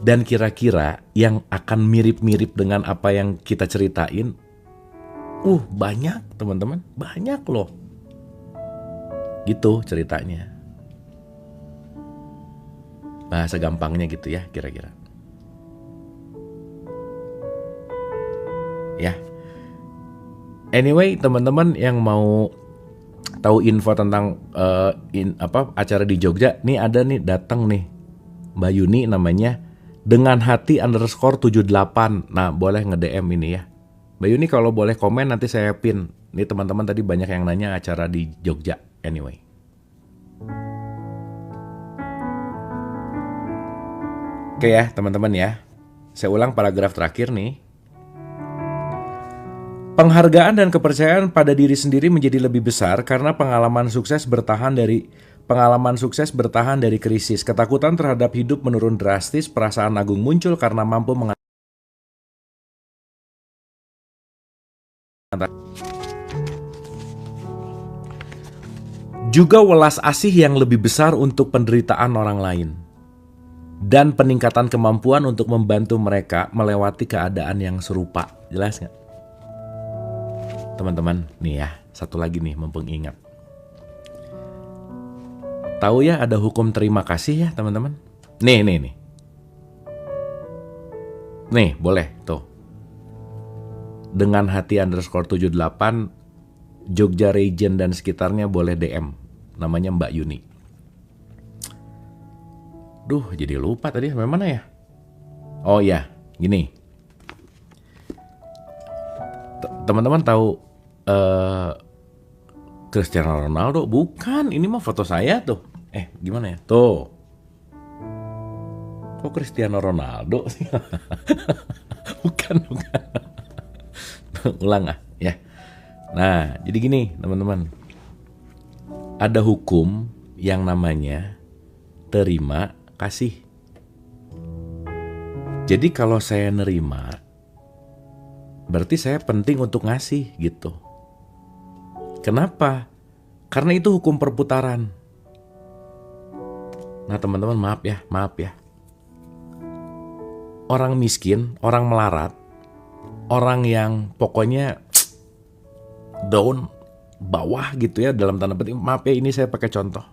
Dan kira-kira yang akan mirip-mirip dengan apa yang kita ceritain. Banyak teman-teman. Banyak loh. Gitu ceritanya. Bahasa gampangnya gitu ya kira-kira. Ya. Anyway, teman-teman yang mau tahu info tentang acara di Jogja, nih ada nih datang nih Mbak Yuni namanya, dengan hati _78. Nah, boleh nge-DM ini ya. Mbak Yuni kalau boleh komen nanti saya pin. Nih teman-teman tadi banyak yang nanya acara di Jogja. Anyway. Oke ya teman-teman ya. Saya ulang paragraf terakhir nih. Penghargaan dan kepercayaan pada diri sendiri menjadi lebih besar karena pengalaman sukses bertahan dari krisis. Ketakutan terhadap hidup menurun drastis, perasaan agung muncul karena mampu mengatasi. Juga welas asih yang lebih besar untuk penderitaan orang lain. Dan peningkatan kemampuan untuk membantu mereka melewati keadaan yang serupa. Jelas nggak? Teman-teman, nih ya, satu lagi nih mumpung ingat. Tahu ya ada hukum terima kasih ya teman-teman? Nih. Nih, boleh tuh. Dengan hati _78 Jogja Region dan sekitarnya boleh DM. Namanya Mbak Yuni. Duh, jadi lupa tadi sampai mana ya? Oh ya, gini. Teman-teman tahu Cristiano Ronaldo? Bukan, ini mah foto saya tuh. Gimana ya? Tuh. Kok Cristiano Ronaldo sih? Bukan. Ulang ya. Nah, jadi gini teman-teman. Ada hukum yang namanya terima kasih. Jadi kalau saya nerima, berarti saya penting untuk ngasih gitu. Kenapa? Karena itu hukum perputaran. Nah teman-teman maaf ya. Orang miskin, orang melarat, orang yang pokoknya down, bawah gitu ya, dalam tanda petik, maaf ya ini saya pakai contoh.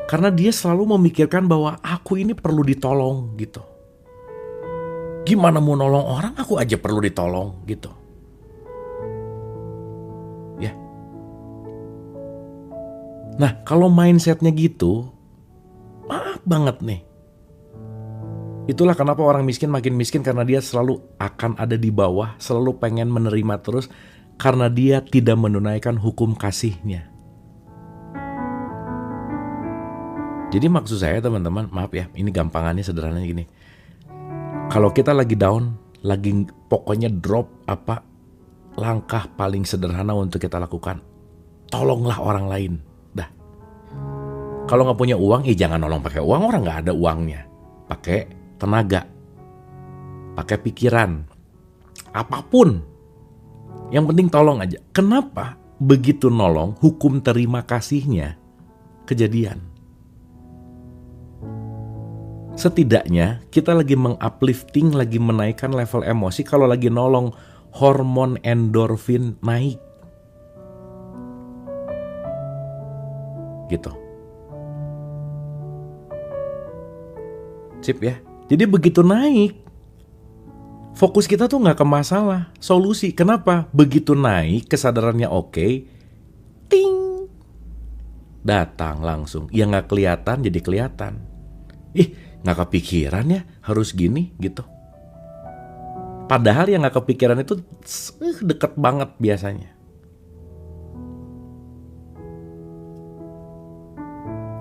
Karena dia selalu memikirkan bahwa aku ini perlu ditolong gitu. Gimana mau nolong orang, aku aja perlu ditolong gitu. Ya. Nah kalau mindsetnya gitu, maaf banget nih. Itulah kenapa orang miskin makin miskin, karena dia selalu akan ada di bawah, selalu pengen menerima terus, karena dia tidak menunaikan hukum kasihnya. Jadi maksud saya teman-teman, maaf ya, ini gampangannya sederhananya gini. Kalau kita lagi down, lagi pokoknya drop apa, langkah paling sederhana untuk kita lakukan, tolonglah orang lain. Dah. Kalau nggak punya uang, jangan nolong pakai uang, orang nggak ada uangnya. Pakai tenaga, pakai pikiran, apapun. Yang penting tolong aja. Kenapa? Begitu nolong, hukum terima kasihnya kejadian. Setidaknya kita lagi menguplifting, lagi menaikkan level emosi. Kalau lagi nolong, hormon endorfin naik. Gitu. Sip ya. Jadi begitu naik, fokus kita tuh gak ke masalah, solusi. Kenapa? Begitu naik, kesadarannya oke, ting, datang langsung. Yang gak kelihatan jadi kelihatan. Gak kepikiran ya harus gini gitu. Padahal yang gak kepikiran itu deket banget biasanya.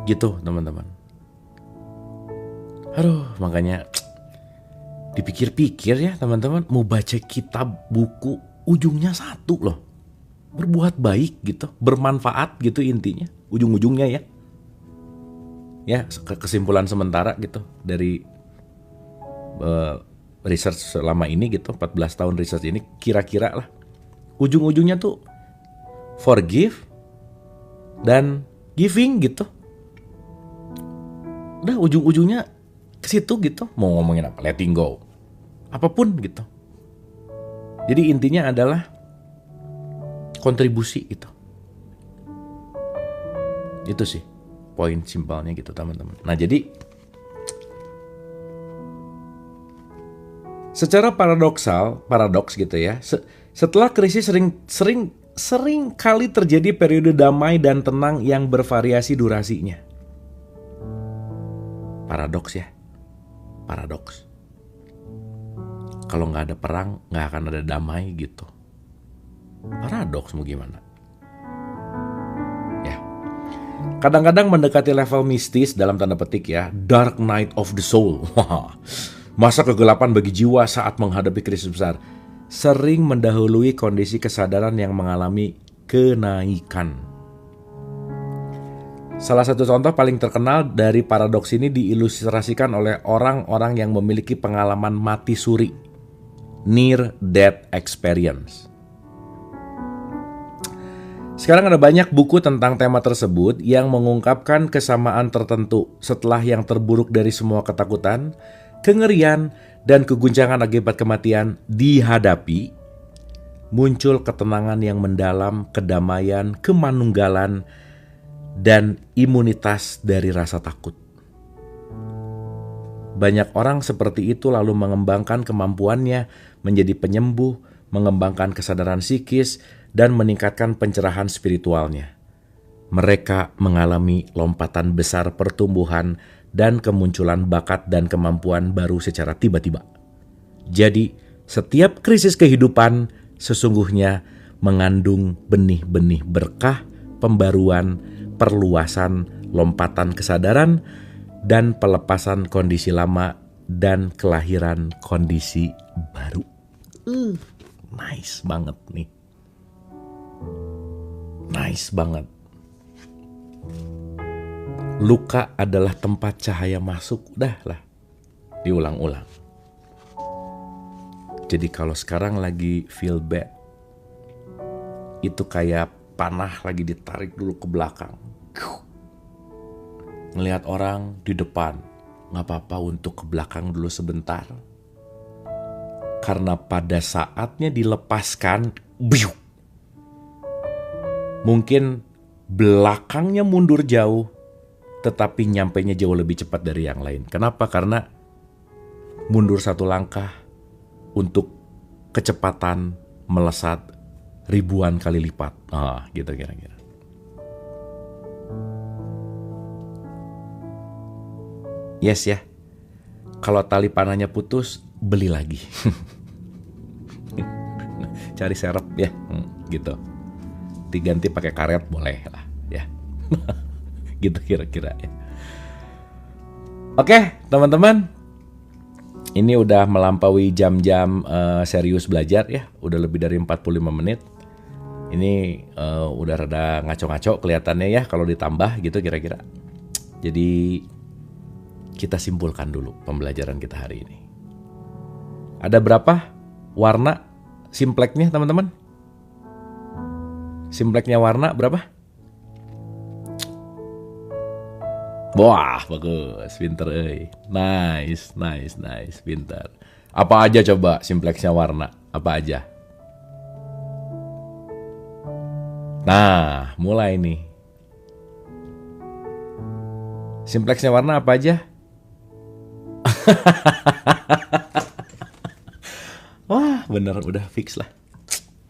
Gitu teman-teman. Aduh, makanya dipikir-pikir ya teman-teman, mau baca kitab, buku, ujungnya satu loh. Berbuat baik gitu, bermanfaat gitu intinya, ujung-ujungnya ya. Ya, kesimpulan sementara gitu dari research selama ini gitu, 14 tahun research ini, kira-kira lah. Ujung-ujungnya tuh forgive dan giving gitu. Udah ujung-ujungnya ke situ gitu. Mau ngomongin apa? Letting go. Apapun gitu. Jadi intinya adalah kontribusi gitu. Itu sih poin simpelnya gitu teman-teman. Nah jadi secara paradoks gitu ya. Setelah krisis sering kali terjadi periode damai dan tenang yang bervariasi durasinya. Paradoks ya. Paradoks. Kalau nggak ada perang, nggak akan ada damai gitu. Paradoks mau gimana? Ya. Kadang-kadang mendekati level mistis dalam tanda petik ya, dark night of the soul. Masa kegelapan bagi jiwa saat menghadapi krisis besar sering mendahului kondisi kesadaran yang mengalami kenaikan. Salah satu contoh paling terkenal dari paradoks ini diilustrasikan oleh orang-orang yang memiliki pengalaman mati suri, near death experience. Sekarang ada banyak buku tentang tema tersebut yang mengungkapkan kesamaan tertentu setelah yang terburuk dari semua ketakutan, kengerian, dan keguncangan akibat kematian dihadapi, muncul ketenangan yang mendalam, kedamaian, kemanunggalan, dan imunitas dari rasa takut. Banyak orang seperti itu lalu mengembangkan kemampuannya menjadi penyembuh, mengembangkan kesadaran psikis, dan meningkatkan pencerahan spiritualnya. Mereka mengalami lompatan besar pertumbuhan dan kemunculan bakat dan kemampuan baru secara tiba-tiba. Jadi, setiap krisis kehidupan sesungguhnya mengandung benih-benih berkah, pembaruan, perluasan, lompatan kesadaran, dan pelepasan kondisi lama dan kelahiran kondisi baru. Nice banget nih. Nice banget. Luka adalah tempat cahaya masuk. Udah lah, diulang-ulang. Jadi kalau sekarang lagi feel bad, itu kayak panah lagi ditarik dulu ke belakang. Ngelihat orang di depan, gak apa-apa untuk ke belakang dulu sebentar. Karena pada saatnya dilepaskan, mungkin belakangnya mundur jauh, tetapi nyampainya jauh lebih cepat dari yang lain. Kenapa? Karena mundur satu langkah untuk kecepatan melesat ribuan kali lipat. Gitu kira-kira. Yes ya. Kalau tali panahnya putus, beli lagi. Cari serep ya, gitu. Diganti pakai karet boleh lah ya. Gitu kira-kira ya. Oke, teman-teman. Ini udah melampaui jam-jam serius belajar ya. Udah lebih dari 45 menit. Ini udah rada ngaco-ngaco kelihatannya ya kalau ditambah gitu kira-kira. Jadi kita simpulkan dulu pembelajaran kita hari ini. Ada berapa warna simpleknya teman-teman? Simpleknya warna berapa? Wah, bagus, pinter Nice, pinter. Apa aja coba simpleksnya warna? Apa aja? Nah, mulai nih. Simpleksnya warna apa aja? Wah, bener, udah fix lah.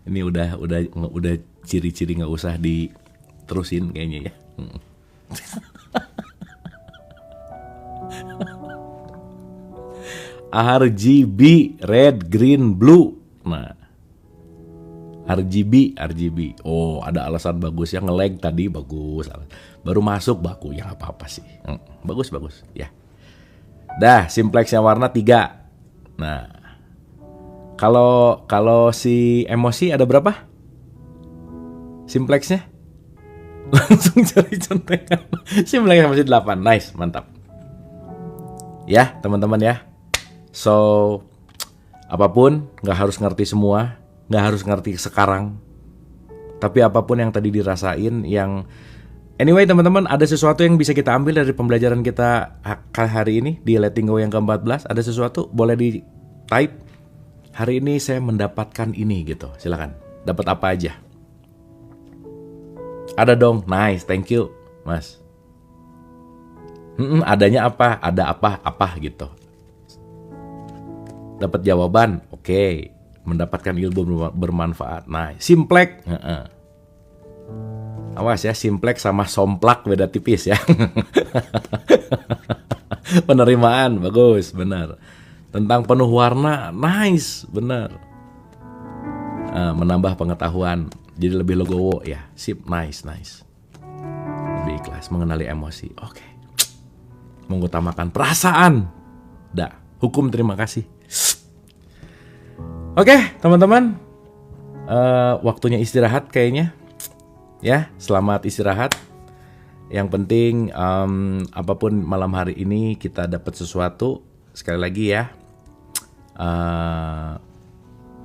Ini udah ciri-ciri nggak usah diterusin kayaknya ya. RGB, red, green, blue. Nah, RGB. Oh, ada alasan bagus ya, nge-lag tadi bagus. Baru masuk baku ya, nggak apa-apa sih. Bagus ya. Dah, simpleksnya warna 3. Nah, kalau si emosi ada berapa? Simpleksnya? Langsung cari contekan. Simpleksnya masih 8. Nice, mantap. Ya, teman-teman ya. So, apapun, gak harus ngerti semua, gak harus ngerti sekarang. Tapi apapun yang tadi dirasain, yang anyway teman-teman, ada sesuatu yang bisa kita ambil dari pembelajaran kita hari ini di Letting Go yang ke-14. Ada sesuatu, boleh di type. Hari ini saya mendapatkan ini gitu, silakan. Dapat apa aja? Ada dong, nice, thank you mas. Adanya apa? Ada apa gitu. Dapat jawaban, oke. Mendapatkan ilmu bermanfaat. Nah, simplek. Awas ya, simplek sama somplak beda tipis ya. Penerimaan, bagus, benar. Tentang penuh warna, nice, benar. Menambah pengetahuan, jadi lebih legowo ya. Sip, nice. Lebih ikhlas, mengenali emosi. Oke. Mengutamakan perasaan. Dah, hukum terima kasih. Oke, teman-teman. Waktunya istirahat kayaknya. Ya, selamat istirahat. Yang penting apapun malam hari ini kita dapat sesuatu. Sekali lagi ya.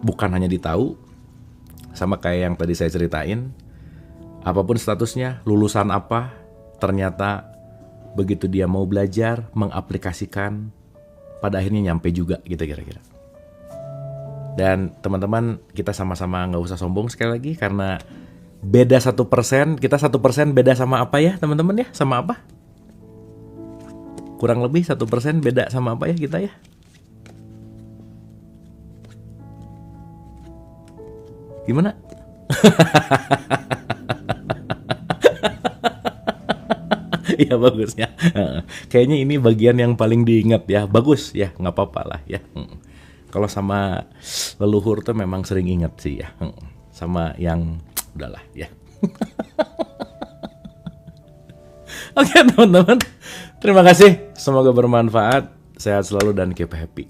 Bukan hanya ditahu. Sama kayak yang tadi saya ceritain. Apapun statusnya, lulusan apa, ternyata begitu dia mau belajar, mengaplikasikan, pada akhirnya nyampe juga gitu kira-kira. Dan teman-teman, kita sama-sama gak usah sombong sekali lagi, karena beda 1%, kita 1% beda sama apa ya teman-teman ya? Sama apa? Kurang lebih 1% beda sama apa ya kita ya? Gimana? Iya bagus ya. Kayaknya ini bagian yang paling diingat ya. Bagus ya, nggak apa-apa lah ya. Kalau sama leluhur tuh memang sering ingat sih ya. Sama yang udahlah ya. Oke teman-teman, terima kasih. Semoga bermanfaat. Sehat selalu dan keep happy.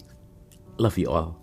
Love you all.